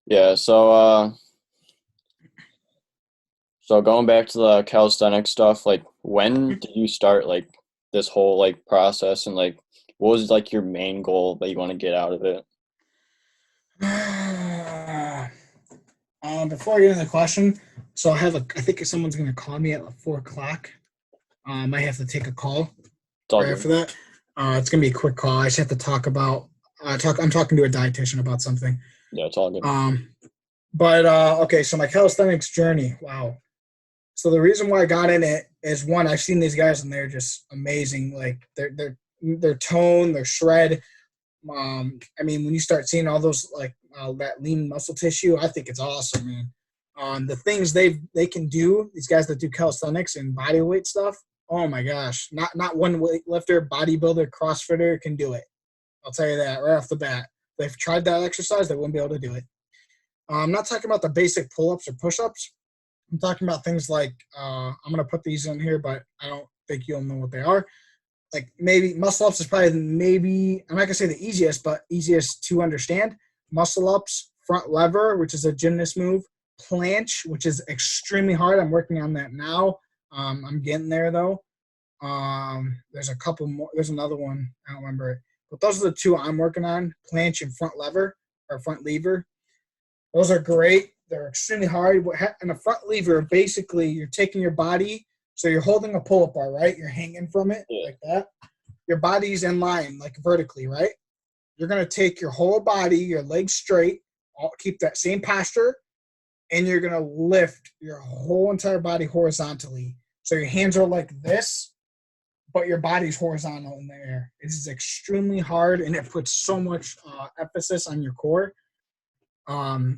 Yeah, so going back to the calisthenics stuff, like when did you start like this whole like process and like what was like your main goal that you want to get out of it? Before I get into the question, so I think someone's gonna call me at like 4 o'clock. I might have to take a call It's all right after good. that. It's gonna be a quick call. I just have to talk about I'm talking to a dietitian about something. Yeah, it's all good. Um, but okay, so my calisthenics journey. Wow. So the reason why I got in it is one, I've seen these guys and they're just amazing. Like their tone, their shred. I mean, when you start seeing all those like that lean muscle tissue, I think it's awesome, man. The things they can do, these guys that do calisthenics and body weight stuff. Oh my gosh, not one weightlifter, bodybuilder, CrossFitter can do it. I'll tell you that right off the bat. If they've tried that exercise, they wouldn't be able to do it. I'm not talking about the basic pull-ups or push-ups. I'm talking about things like I'm gonna put these in here, but I don't think you'll know what they are. Like maybe muscle ups is probably maybe I'm not gonna say the easiest, but easiest to understand. Muscle ups, front lever, which is a gymnast move, planche, which is extremely hard. I'm working on that now. I'm getting there though. There's a couple more. There's another one. I don't remember it, but those are the two I'm working on: planche and front lever or front lever. Those are great. They're extremely hard. And a front lever, basically, you're taking your body. So you're holding a pull-up bar, right? You're hanging from it Yeah. like that. Your body's in line, like vertically, right? You're going to take your whole body, your legs straight, keep that same posture, and you're going to lift your whole entire body horizontally. So your hands are like this, but your body's horizontal in the air. It is extremely hard, and it puts so much emphasis on your core. I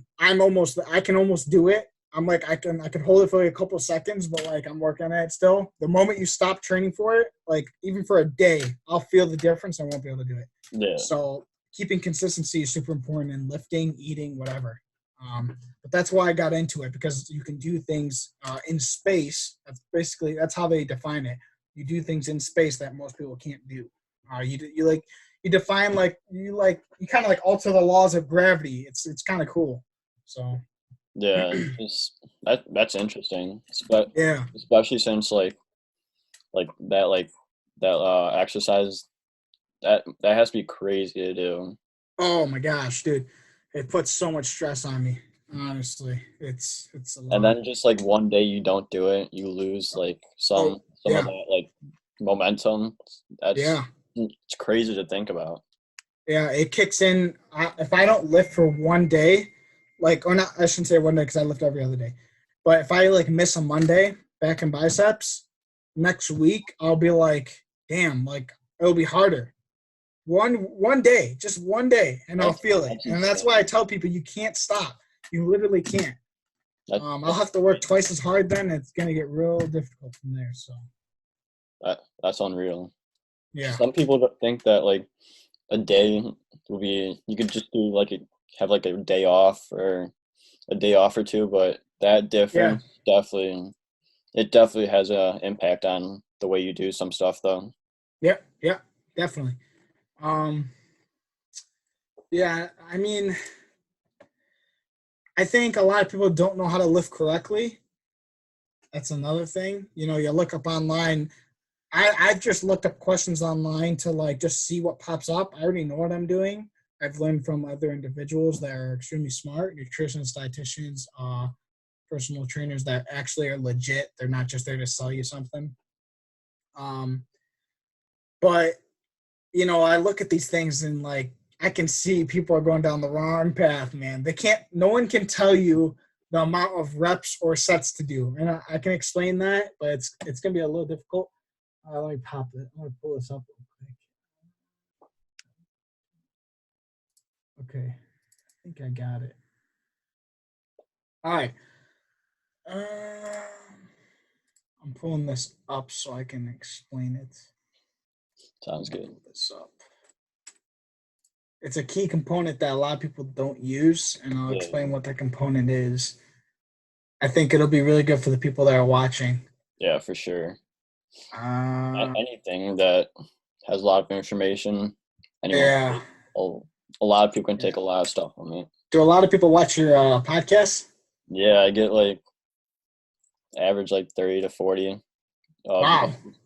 can almost do it. I'm like I can hold it for like a couple of seconds, but like I'm working on it still. The moment you stop training for it, like even for a day, I'll feel the difference. I won't be able to do it. Yeah. So keeping consistency is super important in lifting, eating, whatever. But that's why I got into it, because you can do things in space. That's how they define it. You do things in space that most people can't do. You define you kind of like alter the laws of gravity. It's kind of cool. So Yeah. Just that's interesting. yeah. Especially since like that exercise that has to be crazy to do. Oh my gosh, dude, it puts so much stress on me. Honestly, it's a And lot. then just like one day you don't do it, you lose like Oh some of yeah, that like momentum. That's yeah, it's crazy to think about. yeah. It kicks in if I don't lift for one day, like or not. I shouldn't say one day because I lift every other day. But if I like miss a Monday back in biceps, next week I'll be like, damn, like it'll be harder. One day, just one day, and I'll feel it. That's And that's why insane. I tell people you can't stop. You literally can't. I'll That's have to work twice as hard then. It's gonna get real difficult from there. So that's unreal. yeah, Some people think that like a day will be you could just do like have like a day off or a day off or two, but that yeah, difference definitely has a impact on the way you do some stuff though. yeah, yeah, definitely. Um, yeah, I mean, I think a lot of people don't know how to lift correctly. That's another thing. You look up online. I've just looked up questions online to like just see what pops up. I already know what I'm doing. I've learned from other individuals that are extremely smart, nutritionists, dietitians, personal trainers that actually are legit. They're not just there to sell you something. Um, but I look at these things and like I can see people are going down the wrong path, man. No one can tell you the amount of reps or sets to do. And I can explain that, but it's gonna be a little difficult. Let me pop it. I'm gonna pull this up real quick. Okay. I think I got it. All right. I'm pulling this up so I can explain it. Sounds Let me good. pull this up. It's a key component that a lot of people don't use, and I'll Yeah, explain what that component is. I think it'll be really good for the people that are watching. yeah, for sure. Uh, Anything that has a lot of information, anyone can yeah, take, a lot of people can take a lot of stuff from it. Do a lot of people watch your podcast? Yeah, I get like average like 30 to 40 Wow. views.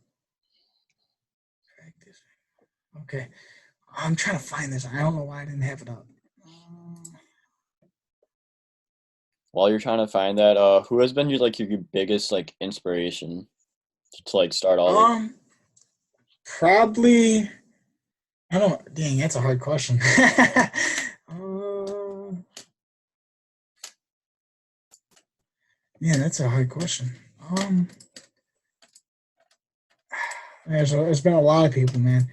Okay. I'm trying to find this. I don't know why I didn't have it up. While you're trying to find that, who has been your biggest like inspiration to like start all this? Probably. I don't. Dang, that's a hard question. Yeah, that's a hard question. There's been a lot of people, man.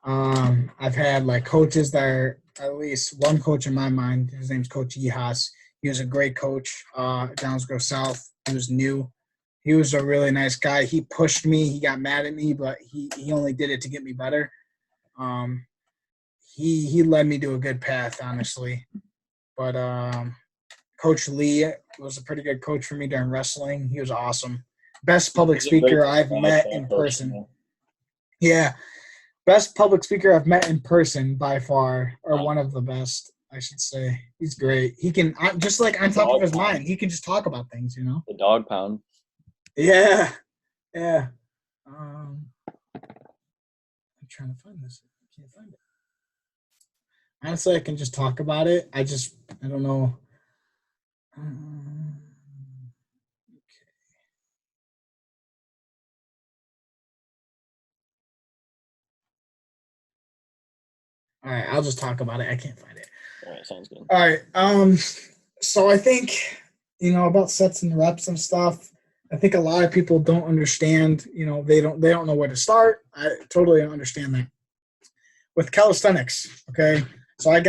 I've had like coaches that are at least one coach in my mind. His name's Coach Yehas. He was a great coach. Downsgrove South. He was new. He was a really nice guy. He pushed me. He got mad at me, but he only did it to get me better. Um, he led me to a good path, honestly. But Coach Lee was a pretty good coach for me during wrestling. He was awesome. Best public He's a great speaker I've met in coach. person. Yeah, best public speaker I've met in person by far, or one of the best, I should say. He's great. He can just like on top of his mind, he can just talk about things, you know. The dog pound. Yeah, yeah. I'm trying to find this. I can't find it. Honestly, I can just talk about it. I don't know. Okay. All right, I'll just talk about it. I can't find it. All right, sounds good. All right. So I think, about sets and reps and stuff. I think a lot of people don't understand, they don't know where to start. I totally understand that. With calisthenics, okay? So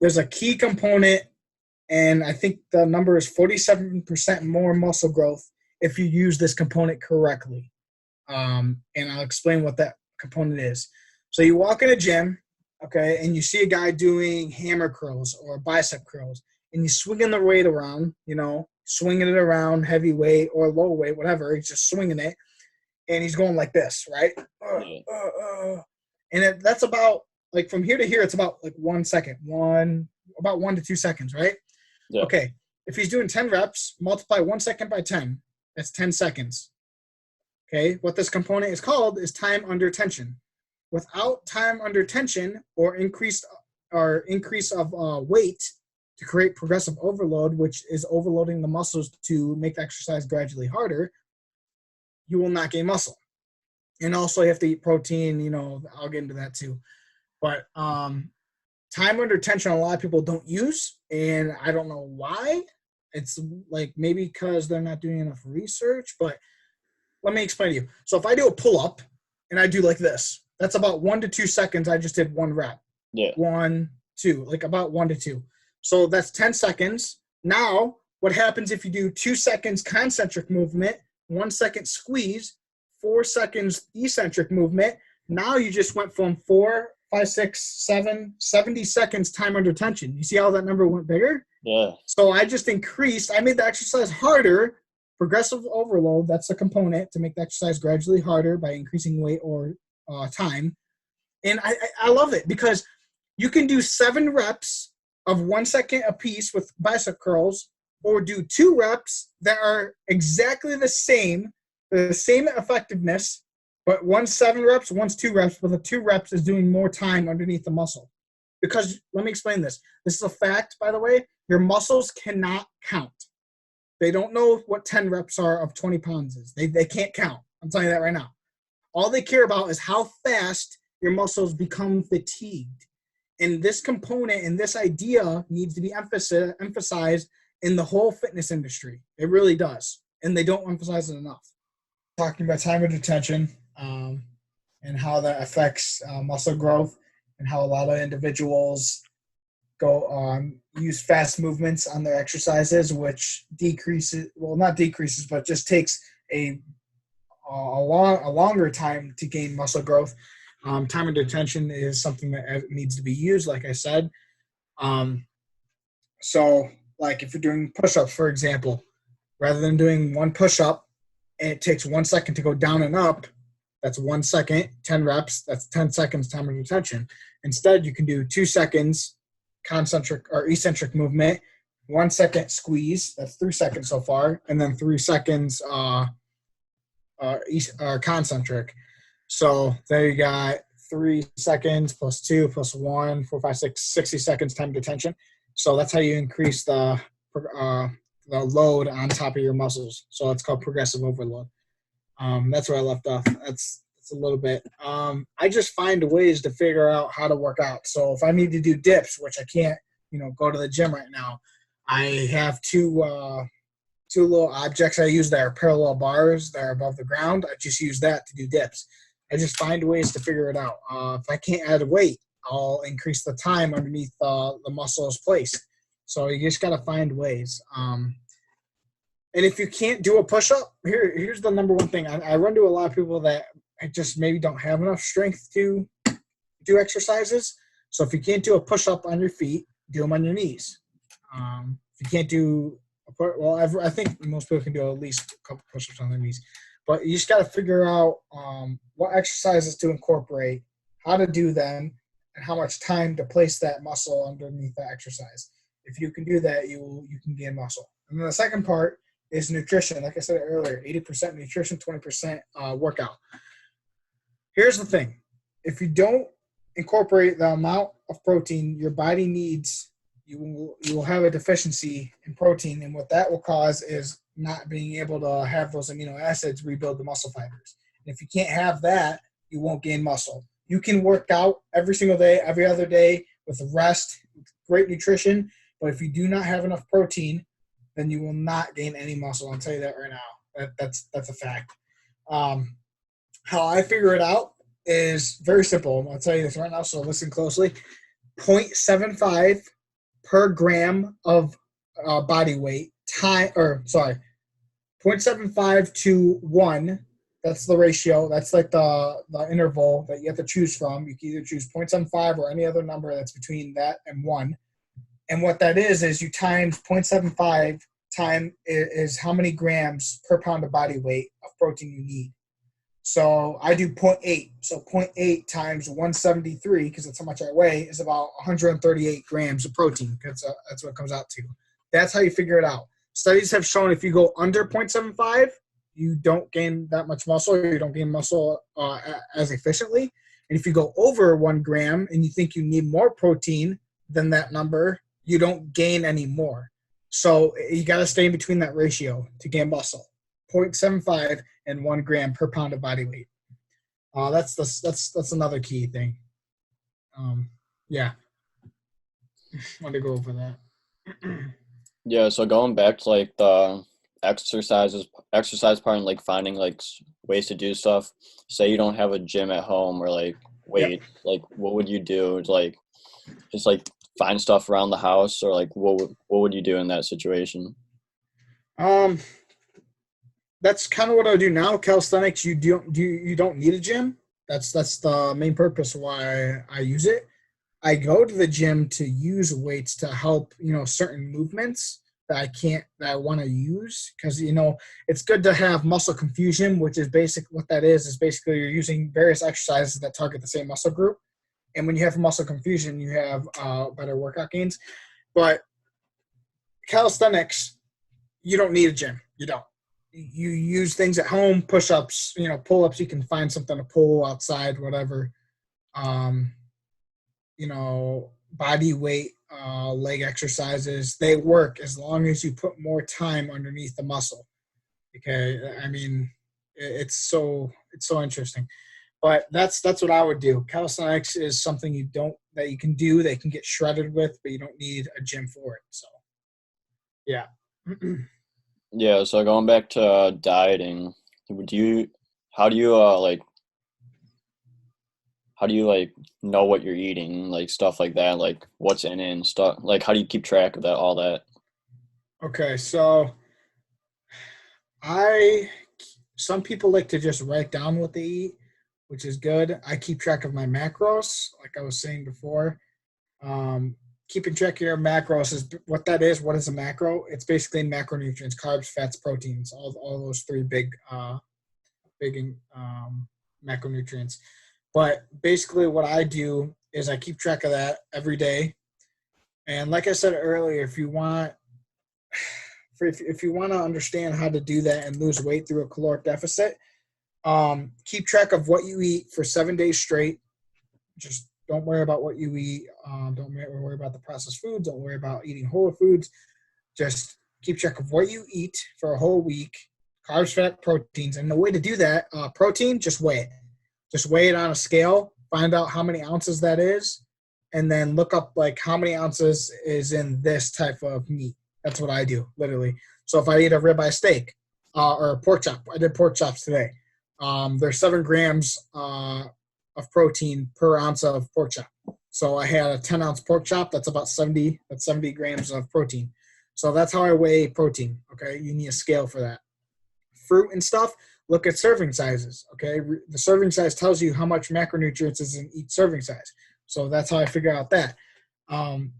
there's a key component, and I think the number is 47% more muscle growth if you use this component correctly. And I'll explain what that component is. So you walk in a gym, okay, and you see a guy doing hammer curls or bicep curls, and he's swinging the weight around, swinging it around, heavy weight or low weight, whatever. He's just swinging it, and he's going like this, right? And that's about, like, from here to here, it's about, like, 1 second. About 1 to 2 seconds, right? Yeah. Okay, if he's doing 10 reps, multiply 1 second by 10. That's 10 seconds. Okay, what this component is called is time under tension. Without time under tension or increase of weight to create progressive overload, which is overloading the muscles to make the exercise gradually harder, you will not gain muscle. And also you have to eat protein, I'll get into that too. But time under tension, a lot of people don't use, and I don't know why. It's like maybe because they're not doing enough research, but let me explain to you. So if I do a pull-up and I do like this, that's about 1 to 2 seconds. I just did one rep. Yeah. 1, 2, like about 1 to 2. So that's 10 seconds. Now, what happens if you do 2 seconds concentric movement, 1 second squeeze, 4 seconds eccentric movement? Now you just went from 4, 5, 6, 7, 70 seconds time under tension. You see how that number went bigger? Yeah. So I just I made the exercise harder. Progressive overload, that's the component to make the exercise gradually harder by increasing weight or time. And I love it because you can do 7 reps of 1 second apiece with bicep curls, or do 2 reps that are exactly the same effectiveness, but one's 7 reps, one's 2 reps, but the 2 reps is doing more time underneath the muscle. Because, let me explain this. This is a fact, by the way. Your muscles cannot count. They don't know what 10 reps are of 20 pounds is. They can't count. I'm telling you that right now. All they care about is how fast your muscles become fatigued. And this component and this idea needs to be emphasized in the whole fitness industry. It really does. And they don't emphasize it enough. Talking about time under tension and how that affects muscle growth, and how a lot of individuals use fast movements on their exercises, which not decreases, but just takes a longer time to gain muscle growth. Time under tension is something that needs to be used, like I said. So, like if you're doing push-ups, for example, rather than doing one push-up and it takes 1 second to go down and up, that's 1 second, 10 reps, that's 10 seconds time under tension. Instead, you can do 2 seconds, concentric or eccentric movement, 1 second squeeze. That's 3 seconds so far, and then 3 seconds concentric. So there you got 3 seconds plus 2 plus 1, 4, 5, 6, 60 seconds time detention. So that's how you increase the load on top of your muscles. So it's called progressive overload. That's where I left off. That's a little bit. I just find ways to figure out how to work out. So if I need to do dips, which I can't, go to the gym right now, I have two little objects I use that are parallel bars that are above the ground. I just use that to do dips. I just find ways to figure it out. If I can't add weight, I'll increase the time underneath the muscle is placed. So you just got to find ways. And if you can't do a push-up, here's the number one thing. I run to a lot of people that just maybe don't have enough strength to do exercises. So if you can't do a push-up on your feet, do them on your knees. If you can't do I think most people can do at least a couple push-ups on their knees. But you just got to figure out what exercises to incorporate, how to do them, and how much time to place that muscle underneath the exercise. If you can do that, you can gain muscle. And then the second part is nutrition. Like I said earlier, 80% nutrition, 20% workout. Here's the thing. If you don't incorporate the amount of protein your body needs, you will have a deficiency in protein, and what that will cause is not being able to have those amino acids rebuild the muscle fibers. And if you can't have that, you won't gain muscle. You can work out every single day, every other day with rest, great nutrition, but if you do not have enough protein, then you will not gain any muscle. I'll tell you that right now. That's a fact. How I figure it out is very simple. I'll tell you this right now, so listen closely. 0.75 per gram of body weight, 0.75 to 1. That's the ratio. That's like the interval that you have to choose from. You can either choose 0.75 or any other number that's between that and 1. And what that is you times 0.75 time is how many grams per pound of body weight of protein you need. So I do 0.8. So 0.8 times 173, because that's how much I weigh, is about 138 grams of protein. That's what it comes out to. That's how you figure it out. Studies have shown if you go under 0.75, you don't gain that much muscle, or you don't gain muscle as efficiently. And if you go over 1 gram and you think you need more protein than that number, you don't gain any more. So you got to stay in between that ratio to gain muscle. 0.75 and 1 gram per pound of body weight. That's another key thing. Yeah. Want to go over that. Yeah, so going back to like the exercise part and like finding like ways to do stuff. Say you don't have a gym at home or like weight, like what would you do? Like just like find stuff around the house, or like what would you do in that situation? That's kind of what I do now. Calisthenics, you don't need a gym. That's the main purpose why I use it. I go to the gym to use weights to help, certain movements that I want to use, because, it's good to have muscle confusion, which is what that is basically you're using various exercises that target the same muscle group. And when you have muscle confusion, you have better workout gains. But calisthenics, you don't need a gym. You don't. You use things at home, push-ups, pull-ups. You can find something to pull outside, whatever. Body weight, leg exercises. They work as long as you put more time underneath the muscle. Okay, I mean, it's so interesting. But that's what I would do. Calisthenics is something that you can do, that you can get shredded with, but you don't need a gym for it. So, yeah. Yeah, so going back to dieting, how do you know what you're eating, like stuff like that, like what's in it and stuff, like how do you keep track of that, all that? Okay, so some people like to just write down what they eat, which is good. I keep track of my macros, like I was saying before. Keeping track of your macros is what that is. What is a macro? It's basically macronutrients: carbs, fats, proteins, all those three big macronutrients. But basically what I do is I keep track of that every day. And like I said earlier, if you want to understand how to do that and lose weight through a caloric deficit, keep track of what you eat for 7 days straight. Just don't worry about what you eat. Don't worry about the processed foods. Don't worry about eating whole foods. Just keep track of what you eat for a whole week. Carbs, fat, proteins. And the way to do that, protein, just weigh it. Just weigh it on a scale. Find out how many ounces that is. And then look up like how many ounces is in this type of meat. That's what I do, literally. So if I eat a ribeye steak or a pork chop, I did pork chops today. There's 7 grams of protein per ounce of pork chop. So I had a 10-ounce pork chop. That's about 70 grams of protein. So that's how I weigh protein, okay? You need a scale for that. Fruit and stuff, look at serving sizes, okay? The serving size tells you how much macronutrients is in each serving size. So that's how I figure out that. And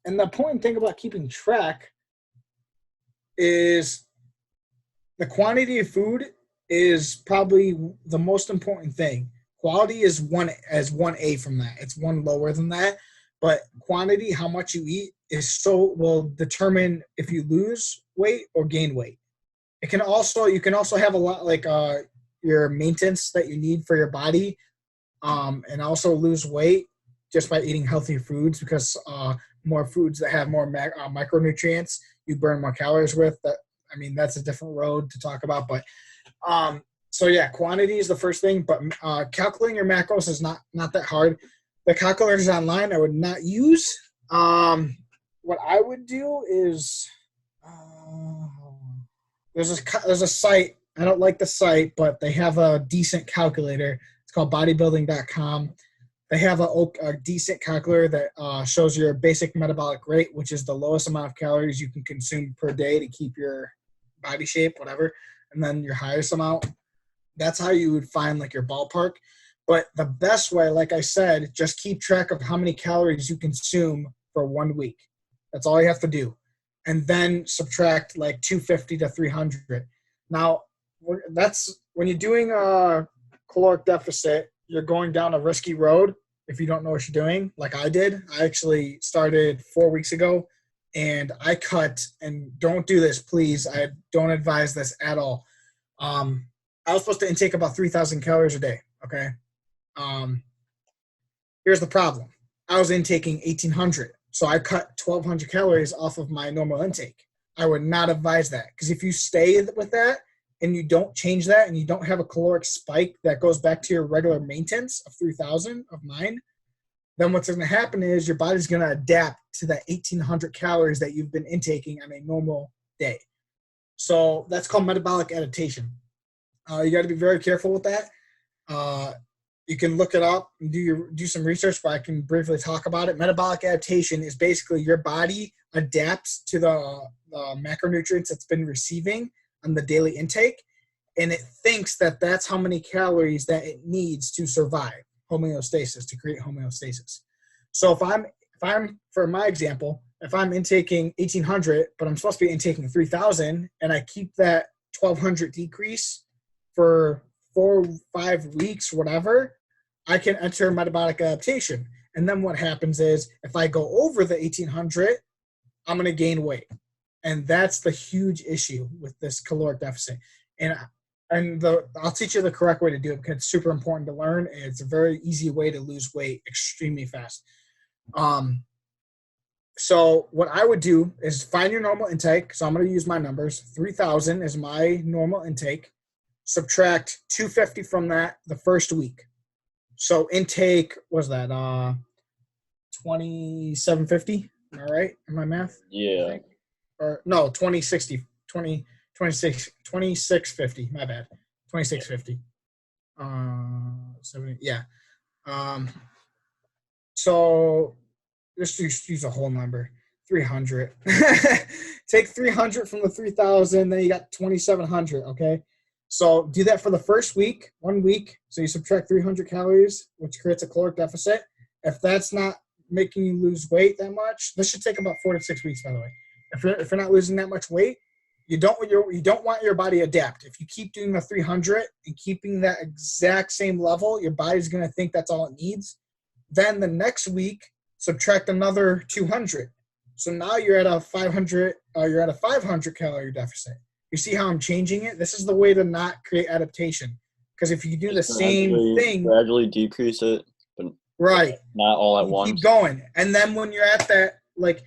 the important thing about keeping track is the quantity of food is probably the most important thing. Quality is 1A from that. It's one lower than that. But quantity, how much you eat, will determine if you lose weight or gain weight. You can also have a lot like your maintenance that you need for your body, and also lose weight just by eating healthy foods, because more foods that have more micronutrients, you burn more calories with. That's a different road to talk about. But so yeah, quantity is the first thing. But calculating your macros is not that hard. The calculators online I would not use. What I would do is there's a site. I don't like the site, but they have a decent calculator. It's called bodybuilding.com. They have a decent calculator that shows your basic metabolic rate, which is the lowest amount of calories you can consume per day to keep your body shape, whatever, and then your highest amount. That's how you would find like your ballpark. But the best way, like I said, just keep track of how many calories you consume for 1 week. That's all you have to do. And then subtract like 250 to 300. Now, that's when you're doing a caloric deficit, you're going down a risky road if you don't know what you're doing, like I did. I actually started 4 weeks ago, and I cut, and don't do this, please. I don't advise this at all. I was supposed to intake about 3,000 calories a day, okay? Here's the problem. I was intaking 1,800, so I cut 1,200 calories off of my normal intake. I would not advise that, because if you stay with that and you don't change that and you don't have a caloric spike that goes back to your regular maintenance of 3,000 of mine, then what's going to happen is your body's going to adapt to that 1,800 calories that you've been intaking on a normal day. So that's called metabolic adaptation. You got to be very careful with that. You can look it up and do some research, but I can briefly talk about it. Metabolic adaptation is basically your body adapts to the macronutrients it's been receiving on the daily intake, and it thinks that that's how many calories that it needs to survive homeostasis, to create homeostasis. So if I'm for my example, if I'm intaking 1,800, but I'm supposed to be intaking 3,000, and I keep that 1,200 decrease for 4 or 5 weeks, whatever, I can enter metabolic adaptation. And then what happens is if I go over the 1,800, I'm going to gain weight. And that's the huge issue with this caloric deficit. And I'll teach you the correct way to do it, because it's super important to learn. And it's a very easy way to lose weight extremely fast. So what I would do is find your normal intake. So I'm going to use my numbers. 3,000 is my normal intake. Subtract 250 from that the first week. So intake, was that 2,750? Am I right in my math? Yeah. Or no, 2,650. My bad. 2,650. 70, yeah. So just use a whole number. 300. Take 300 from the 3,000, then you got 2,700, okay? So do that for the first week, 1 week. So you subtract 300 calories, which creates a caloric deficit. If that's not making you lose weight that much, this should take about 4 to 6 weeks, by the way. If you're not losing that much weight, you don't want your body to adapt. If you keep doing the 300 and keeping that exact same level, your body's going to think that's all it needs. Then the next week, subtract another 200. So now you're at a 500. You're at a 500 calorie deficit. You see how I'm changing it? This is the way to not create adaptation. Because if you do the same thing, gradually decrease it, but right, not all at you once. keep going, and then when you're at that, like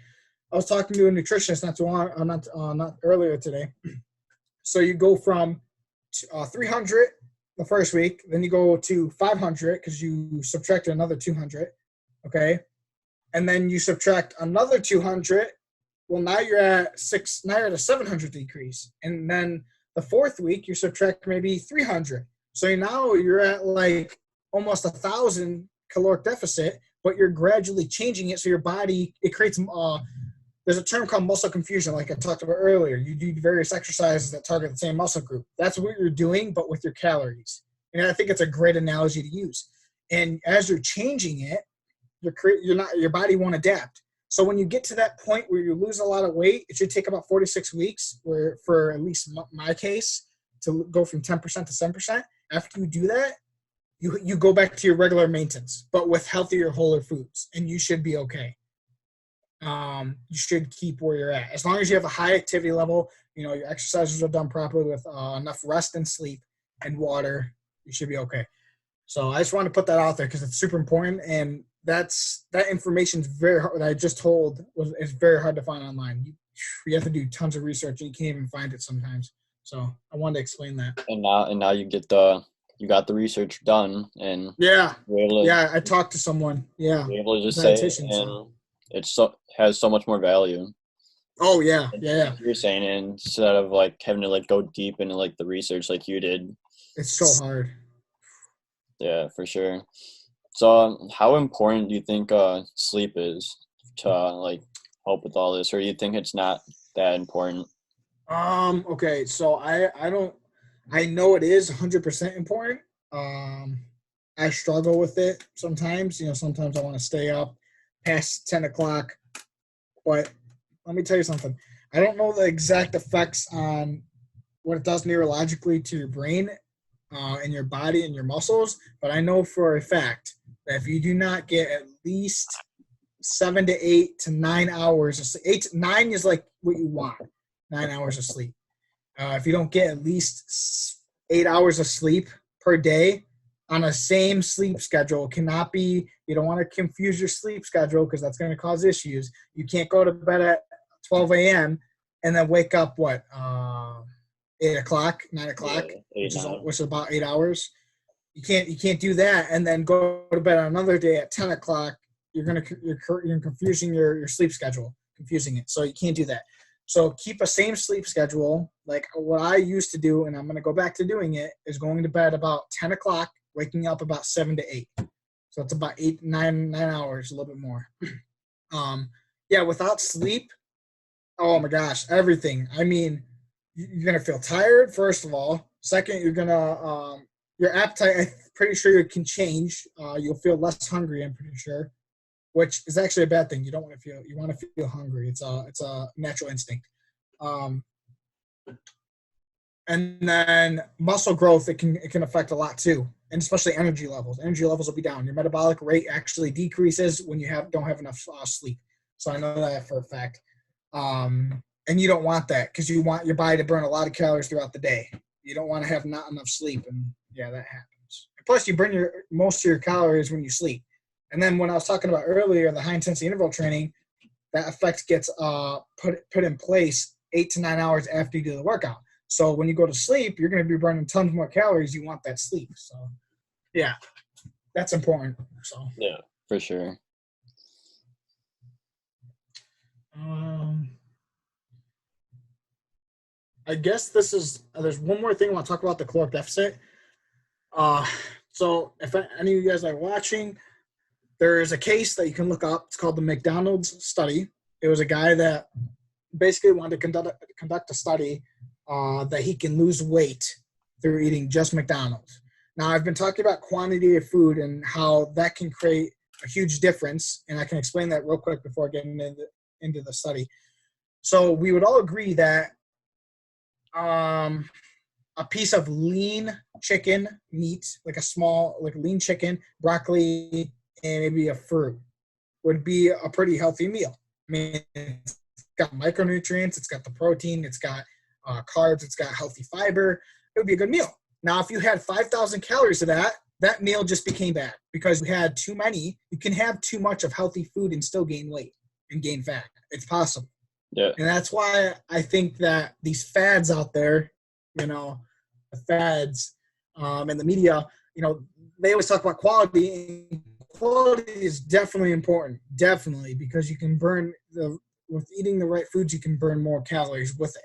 I was talking to a nutritionist not earlier today. So you go from 300 the first week, then you go to 500 because you subtract another 200, okay, and then you subtract another 200. Well, now you're at a 700 decrease, and then the fourth week you subtract maybe 300. So now you're at like almost 1,000 caloric deficit, but you're gradually changing it so your body, it creates there's a term called muscle confusion, like I talked about earlier. You do various exercises that target the same muscle group. That's what you're doing, but with your calories. And I think it's a great analogy to use. And as you're changing it, your body won't adapt. So when you get to that point where you lose a lot of weight, it should take about 46 weeks, where for at least my case, to go from 10% to 7%. After you do that, you go back to your regular maintenance, but with healthier, wholer foods, and you should be okay. You should keep where you're at. As long as you have a high activity level, your exercises are done properly with enough rest and sleep and water, you should be okay. So I just want to put that out there because it's super important, and that information is very hard. That I just told is very hard to find online. You have to do tons of research, and you can't even find it sometimes. So I wanted to explain that. And now you got the research done, and I talked to someone. Yeah, you're able to just say it, and it has so much more value. Oh yeah. You're saying, instead of like having to like go deep into like the research like you did. It's so hard. Yeah, for sure. So, how important do you think sleep is to like help with all this, or you think it's not that important? Okay, so I know it is 100% important. I struggle with it sometimes. Sometimes I want to stay up past 10 o'clock, but let me tell you something. I don't know the exact effects on what it does neurologically to your brain and your body and your muscles, but I know for a fact that if you do not get at least 7 to 8 to 9 hours of sleep, 9 is like what you want, 9 hours of sleep. If you don't get at least 8 hours of sleep per day on a same sleep schedule, cannot be, you don't want to confuse your sleep schedule because that's going to cause issues. You can't go to bed at 12 a.m. and then wake up, 8 o'clock, 9 o'clock, which is about 8 hours. You can't do that and then go to bed on another day at 10 o'clock. You're confusing your sleep schedule, confusing it. So you can't do that. So keep a same sleep schedule. Like what I used to do, and I'm going to go back to doing it, is going to bed about 10 o'clock, waking up about 7 to 8. So it's about 9 hours, a little bit more. Without sleep, oh my gosh, everything. I mean, you're going to feel tired, first of all. Second, you're going to, your appetite, I'm pretty sure it can change. You'll feel less hungry, I'm pretty sure, which is actually a bad thing. You want to feel hungry. It's a natural instinct. And then muscle growth, it can affect a lot too, and especially energy levels. Energy levels will be down. Your metabolic rate actually decreases when you don't have enough sleep. So I know that for a fact. And you don't want that because you want your body to burn a lot of calories throughout the day. You don't want to have not enough sleep, and yeah, that happens. Plus, you burn most of your calories when you sleep. And then when I was talking about earlier, the high-intensity interval training, that effect gets put in place 8 to 9 hours after you do the workout. So when you go to sleep, you're going to be burning tons more calories. You want that sleep. So, yeah, that's important. So yeah, for sure. I guess there's one more thing I want to talk about, the caloric deficit. So if any of you guys are watching, there is a case that you can look up. It's called the McDonald's study. It was a guy that basically wanted to conduct a study that he can lose weight through eating just McDonald's. Now, I've been talking about quantity of food and how that can create a huge difference, and I can explain that real quick before getting into the study. So we would all agree that a piece of lean chicken meat, like lean chicken, broccoli, and maybe a fruit would be a pretty healthy meal. I mean, it's got micronutrients, it's got the protein, it's got carbs, it's got healthy fiber. It would be a good meal. Now, if you had 5,000 calories of that, that meal just became bad because you had too many. You can have too much of healthy food and still gain weight and gain fat. It's possible. Yeah. And that's why I think that these fads out there, the fads and the media, they always talk about quality. And quality is definitely important, definitely, because you can with eating the right foods, you can burn more calories with it.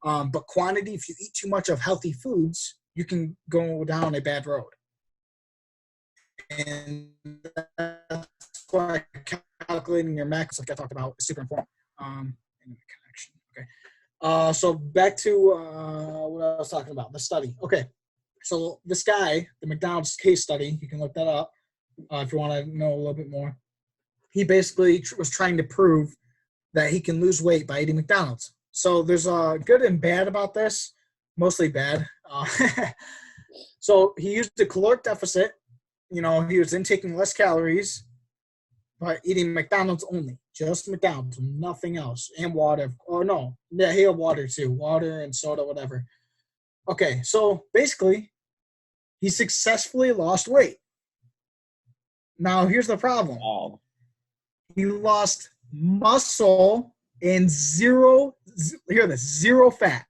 But quantity, if you eat too much of healthy foods, you can go down a bad road. And that's why calculating your macros, like I talked about, is super important. Connection. Okay. So back to what I was talking about, the study. Okay. So this guy, the McDonald's case study, you can look that up if you want to know a little bit more. He basically was trying to prove that he can lose weight by eating McDonald's. So there's good and bad about this, mostly bad. So he used a caloric deficit. He was intaking less calories by eating McDonald's only, just McDonald's, nothing else, and water. Oh, no. Yeah, he had water too, water and soda, whatever. Okay, so basically, he successfully lost weight. Now, here's the problem. Wow. He lost muscle and zero fat.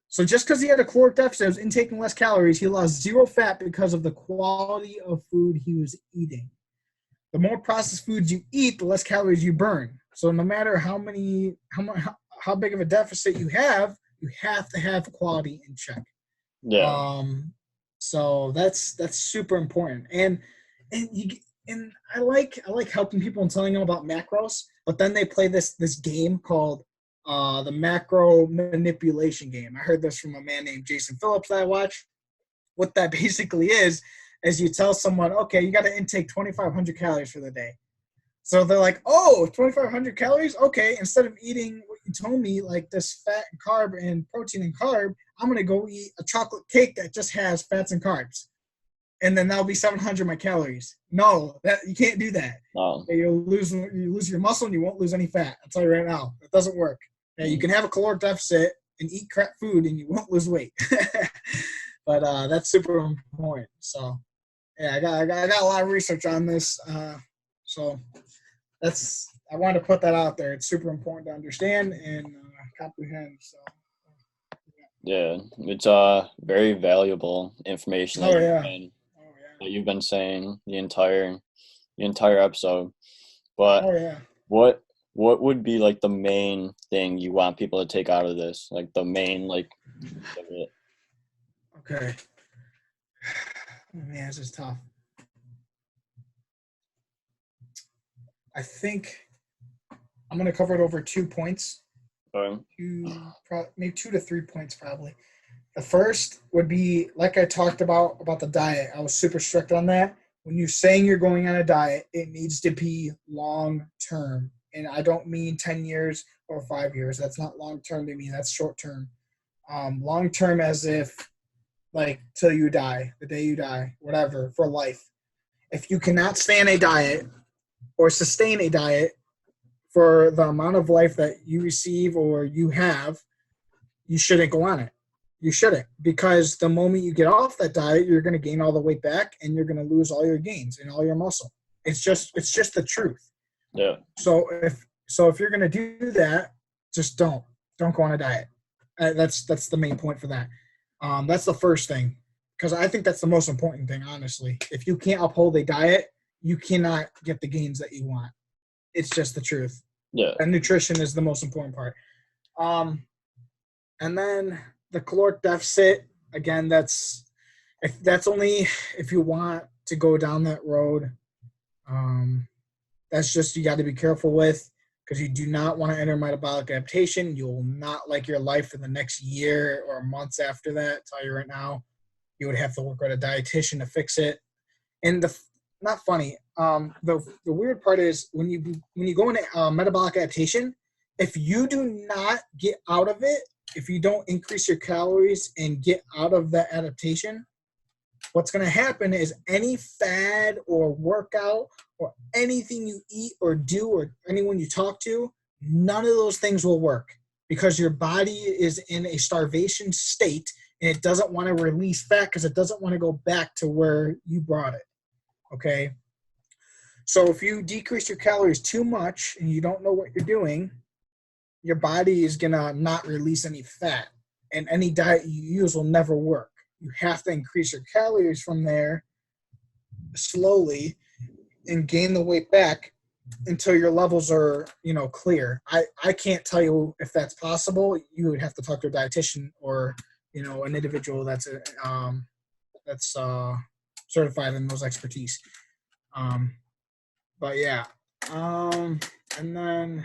So just because he had a caloric deficit, was intaking less calories, he lost zero fat because of the quality of food he was eating. The more processed foods you eat, the less calories you burn. So no matter how big of a deficit you have to have quality in check. Yeah. So that's super important. And I like helping people and telling them about macros, but then they play this game called the macro manipulation game. I heard this from a man named Jason Phillips that I watch. What that basically is you tell someone, okay, you got to intake 2,500 calories for the day. So they're like, oh, 2,500 calories? Okay, instead of eating what you told me, like this fat and carb and protein and carb, I'm going to go eat a chocolate cake that just has fats and carbs. And then that'll be 700 my calories. No, you can't do that. No. You lose your muscle and you won't lose any fat. I'll tell you right now. It doesn't work. You can have a caloric deficit and eat crap food and you won't lose weight. But that's super important. So, yeah, I got a lot of research on this. So I wanted to put that out there. It's super important to understand and comprehend. So, yeah, it's very valuable information that you've been saying the entire episode. But what would be like the main thing you want people to take out of this? Like the main of it. Okay. Man, this is tough. I think I'm going to cover it over 2 points. Maybe 2 to 3 points probably. The first would be, like I talked about the diet. I was super strict on that. When you're saying you're going on a diet, it needs to be long-term. And I don't mean 10 years or 5 years. That's not long-term to me. That's short-term. Long-term as if, like, till you die, the day you die, whatever, for life. If you cannot stay on a diet or sustain a diet for the amount of life that you receive or you have, you shouldn't go on it. You shouldn't, because the moment you get off that diet, you're going to gain all the weight back and you're going to lose all your gains and all your muscle. It's just the truth. Yeah. So if you're going to do that, just don't go on a diet. That's the main point for that. That's the first thing, because I think that's the most important thing, honestly. If you can't uphold a diet, you cannot get the gains that you want. It's just the truth. Yeah. And nutrition is the most important part. And then the caloric deficit, again, that's only if you want to go down that road. That's just, you got to be careful with, because you do not want to enter metabolic adaptation. You will not like your life for the next year or months after that. I'll tell you right now, you would have to work with a dietitian to fix it. And not funny. The weird part is when you go into metabolic adaptation, if you do not get out of it, if you don't increase your calories and get out of that adaptation, what's going to happen is any fad or workout or anything you eat or do or anyone you talk to, none of those things will work because your body is in a starvation state and it doesn't want to release fat because it doesn't want to go back to where you brought it. Okay? So if you decrease your calories too much and you don't know what you're doing, your body is going to not release any fat. And any diet you use will never work. You have to increase your calories from there slowly and gain the weight back until your levels are, clear. I can't tell you if that's possible. You would have to talk to a dietitian or, an individual that's certified in those expertise. But yeah. And then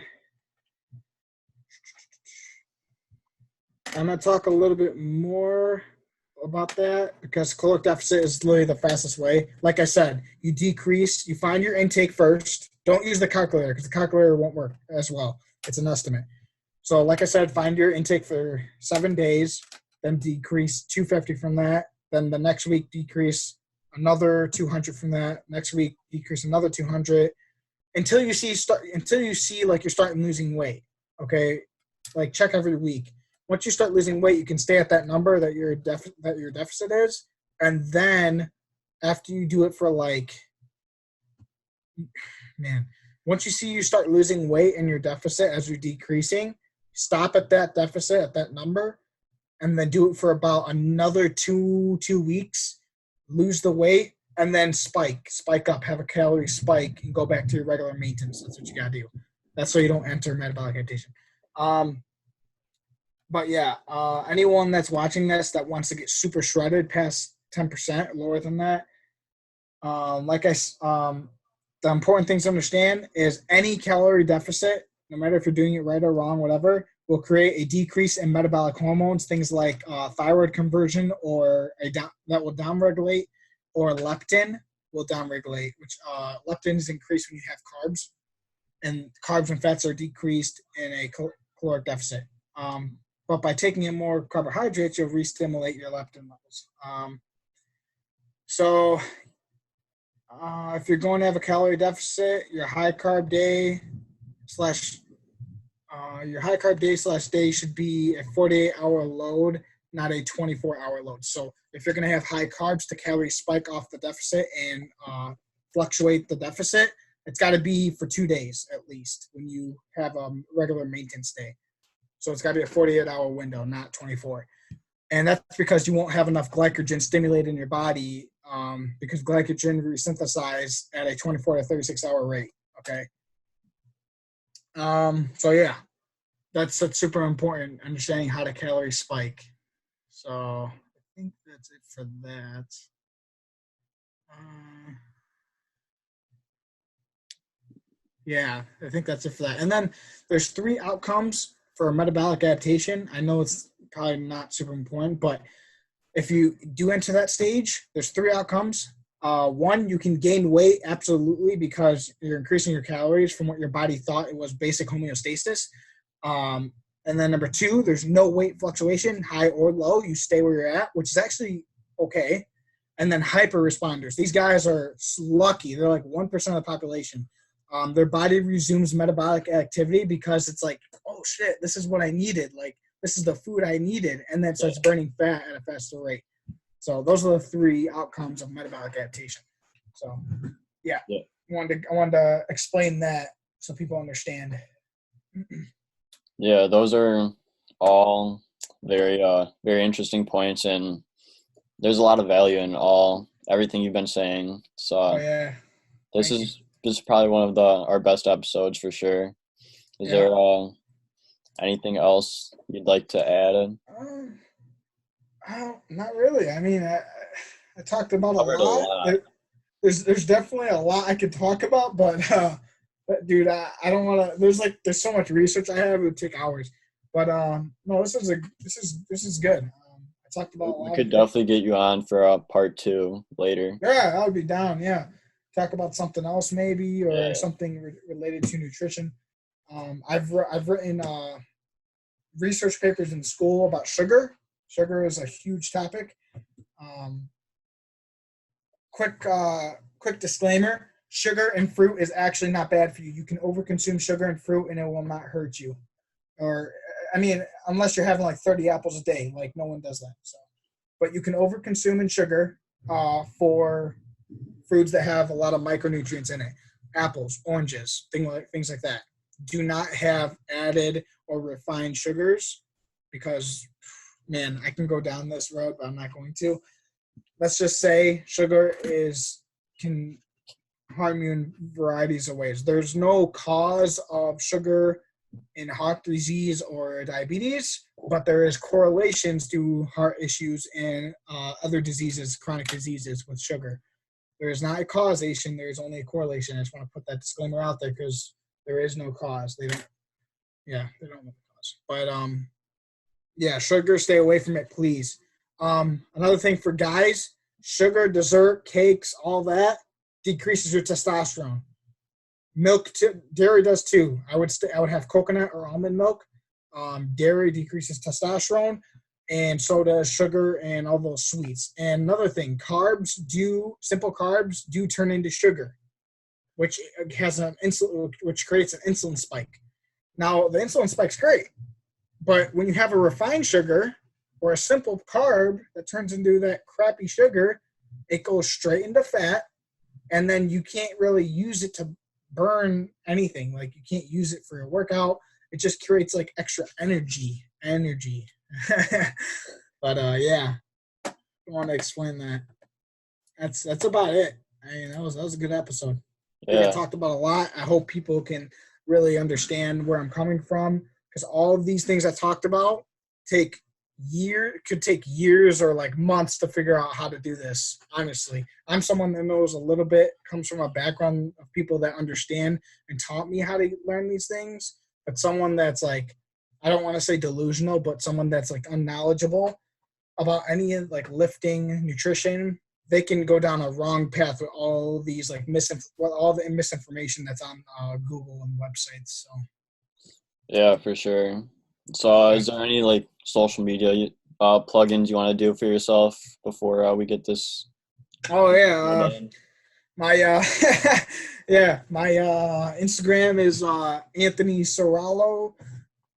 I'm going to talk a little bit more about that because caloric deficit is literally the fastest way. Like I said, you find your intake first. Don't use the calculator because the calculator won't work as well. It's an estimate. So like I said, find your intake for 7 days, then decrease 250 from that. Then the next week, decrease another 200 from that. Next week, decrease another 200 until you see like you're starting losing weight. Okay. Like check every week. Once you start losing weight, you can stay at that number that your deficit is, and then after you do it for once you see you start losing weight in your deficit as you're decreasing, stop at that deficit at that number, and then do it for about another two weeks. Lose the weight, and then spike up, have a calorie spike, and go back to your regular maintenance. That's what you gotta do. That's so you don't enter metabolic adaptation. But yeah, anyone that's watching this that wants to get super shredded past 10%, lower than that, the important things to understand is any calorie deficit, no matter if you're doing it right or wrong, whatever, will create a decrease in metabolic hormones, things like thyroid conversion that will downregulate, or leptin will downregulate, which leptin is increased when you have carbs, and carbs and fats are decreased in a caloric deficit. But by taking in more carbohydrates, you'll re-stimulate your leptin levels. If you're going to have a calorie deficit, your high carb day /day should be a 48-hour load, not a 24-hour load. So if you're going to have high carbs to calorie spike off the deficit and fluctuate the deficit, it's got to be for 2 days at least when you have a regular maintenance day. So it's got to be a 48-hour window, not 24. And that's because you won't have enough glycogen stimulated in your body because glycogen resynthesizes at a 24 to 36-hour rate, okay? So, yeah, that's super important, understanding how to calorie spike. So I think that's it for that. Yeah, I think that's it for that. And then there's 3 outcomes for metabolic adaptation. I know it's probably not super important, but if you do enter that stage, there's 3 outcomes. 1, you can gain weight absolutely because you're increasing your calories from what your body thought it was basic homeostasis. And then number 2, there's no weight fluctuation, high or low. You stay where you're at, which is actually okay. And then hyper responders. These guys are lucky. They're like 1% of the population. Their body resumes metabolic activity because it's like, oh shit, this is what I needed. Like, this is the food I needed. And then starts burning fat at a faster rate. So those are the 3 outcomes of metabolic adaptation. So yeah. I wanted to explain that so people understand. Yeah, those are all very, very interesting points, and there's a lot of value in everything you've been saying. So this is probably one of our best episodes for sure. Is there anything else you'd like to add? Not really. I mean, I talked about a lot. There's definitely a lot I could talk about, but dude, I don't want to. There's so much research I have. It would take hours. But no, this is good. I talked about a lot. We could definitely get you on for part 2 later. Yeah, I would be down. Yeah, talk about something else maybe, or something related to nutrition. I've written research papers in school about sugar. Sugar is a huge topic. quick disclaimer: sugar and fruit is actually not bad for you. You can overconsume sugar and fruit, and it will not hurt you. Or, I mean, unless you're having like 30 apples a day, like no one does that. So, but you can overconsume in sugar for foods that have a lot of micronutrients in it. Apples, oranges, things like that. Do not have added or refined sugars because, man, I can go down this road, but I'm not going to. Let's just say sugar can harm you in varieties of ways. There's no cause of sugar in heart disease or diabetes, but there is correlations to heart issues and other diseases, chronic diseases with sugar. There is not a causation. There is only a correlation. I just want to put that disclaimer out there because there is no cause. They don't know the cause. But sugar, stay away from it, please. Another thing for guys, sugar, dessert, cakes, all that decreases your testosterone. Milk, dairy does too. I would have coconut or almond milk. Dairy decreases testosterone, and so does sugar and all those sweets. And another thing, simple carbs do turn into sugar, which has which creates an insulin spike. Now, the insulin spike's great, but when you have a refined sugar or a simple carb that turns into that crappy sugar, it goes straight into fat, and then you can't really use it to burn anything. Like, you can't use it for your workout. It just creates like extra energy. But I want to explain that. That's about it. I mean, that was a good episode. I talked about a lot. I hope people can really understand where I'm coming from, because all of these things I talked about could take years or like months to figure out how to do this. Honestly, I'm someone that knows a little bit, comes from a background of people that understand and taught me how to learn these things. But someone that's like, I don't want to say delusional, but someone that's like unknowledgeable about any like lifting, nutrition, they can go down a wrong path with all these like all the misinformation that's on Google and websites. So Yeah, for sure. So is there any like social media plugins you want to do for yourself before we get this? Oh yeah, my my Instagram is Anthony Ciraulo,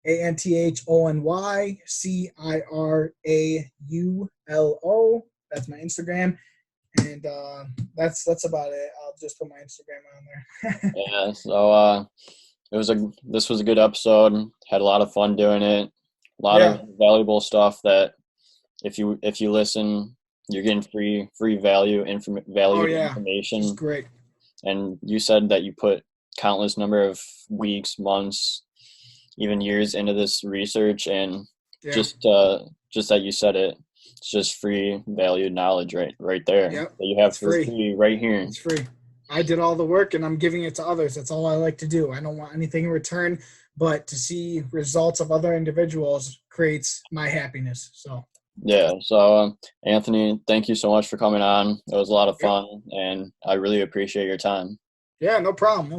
AnthonyCiraulo. That's my Instagram, and that's about it. I'll just put my Instagram on there. Yeah. So this was a good episode. Had a lot of fun doing it. A lot of valuable stuff that if you listen, you're getting free information. This is great. And you said that you put countless number of weeks, months, even years into this research, and just that you said it. It's just free valued knowledge right there. Yep. That you have for free right here. It's free. I did all the work and I'm giving it to others. That's all I like to do. I don't want anything in return, but to see results of other individuals creates my happiness. So yeah. So Anthony, thank you so much for coming on. It was a lot of fun, and I really appreciate your time. Yeah, no problem.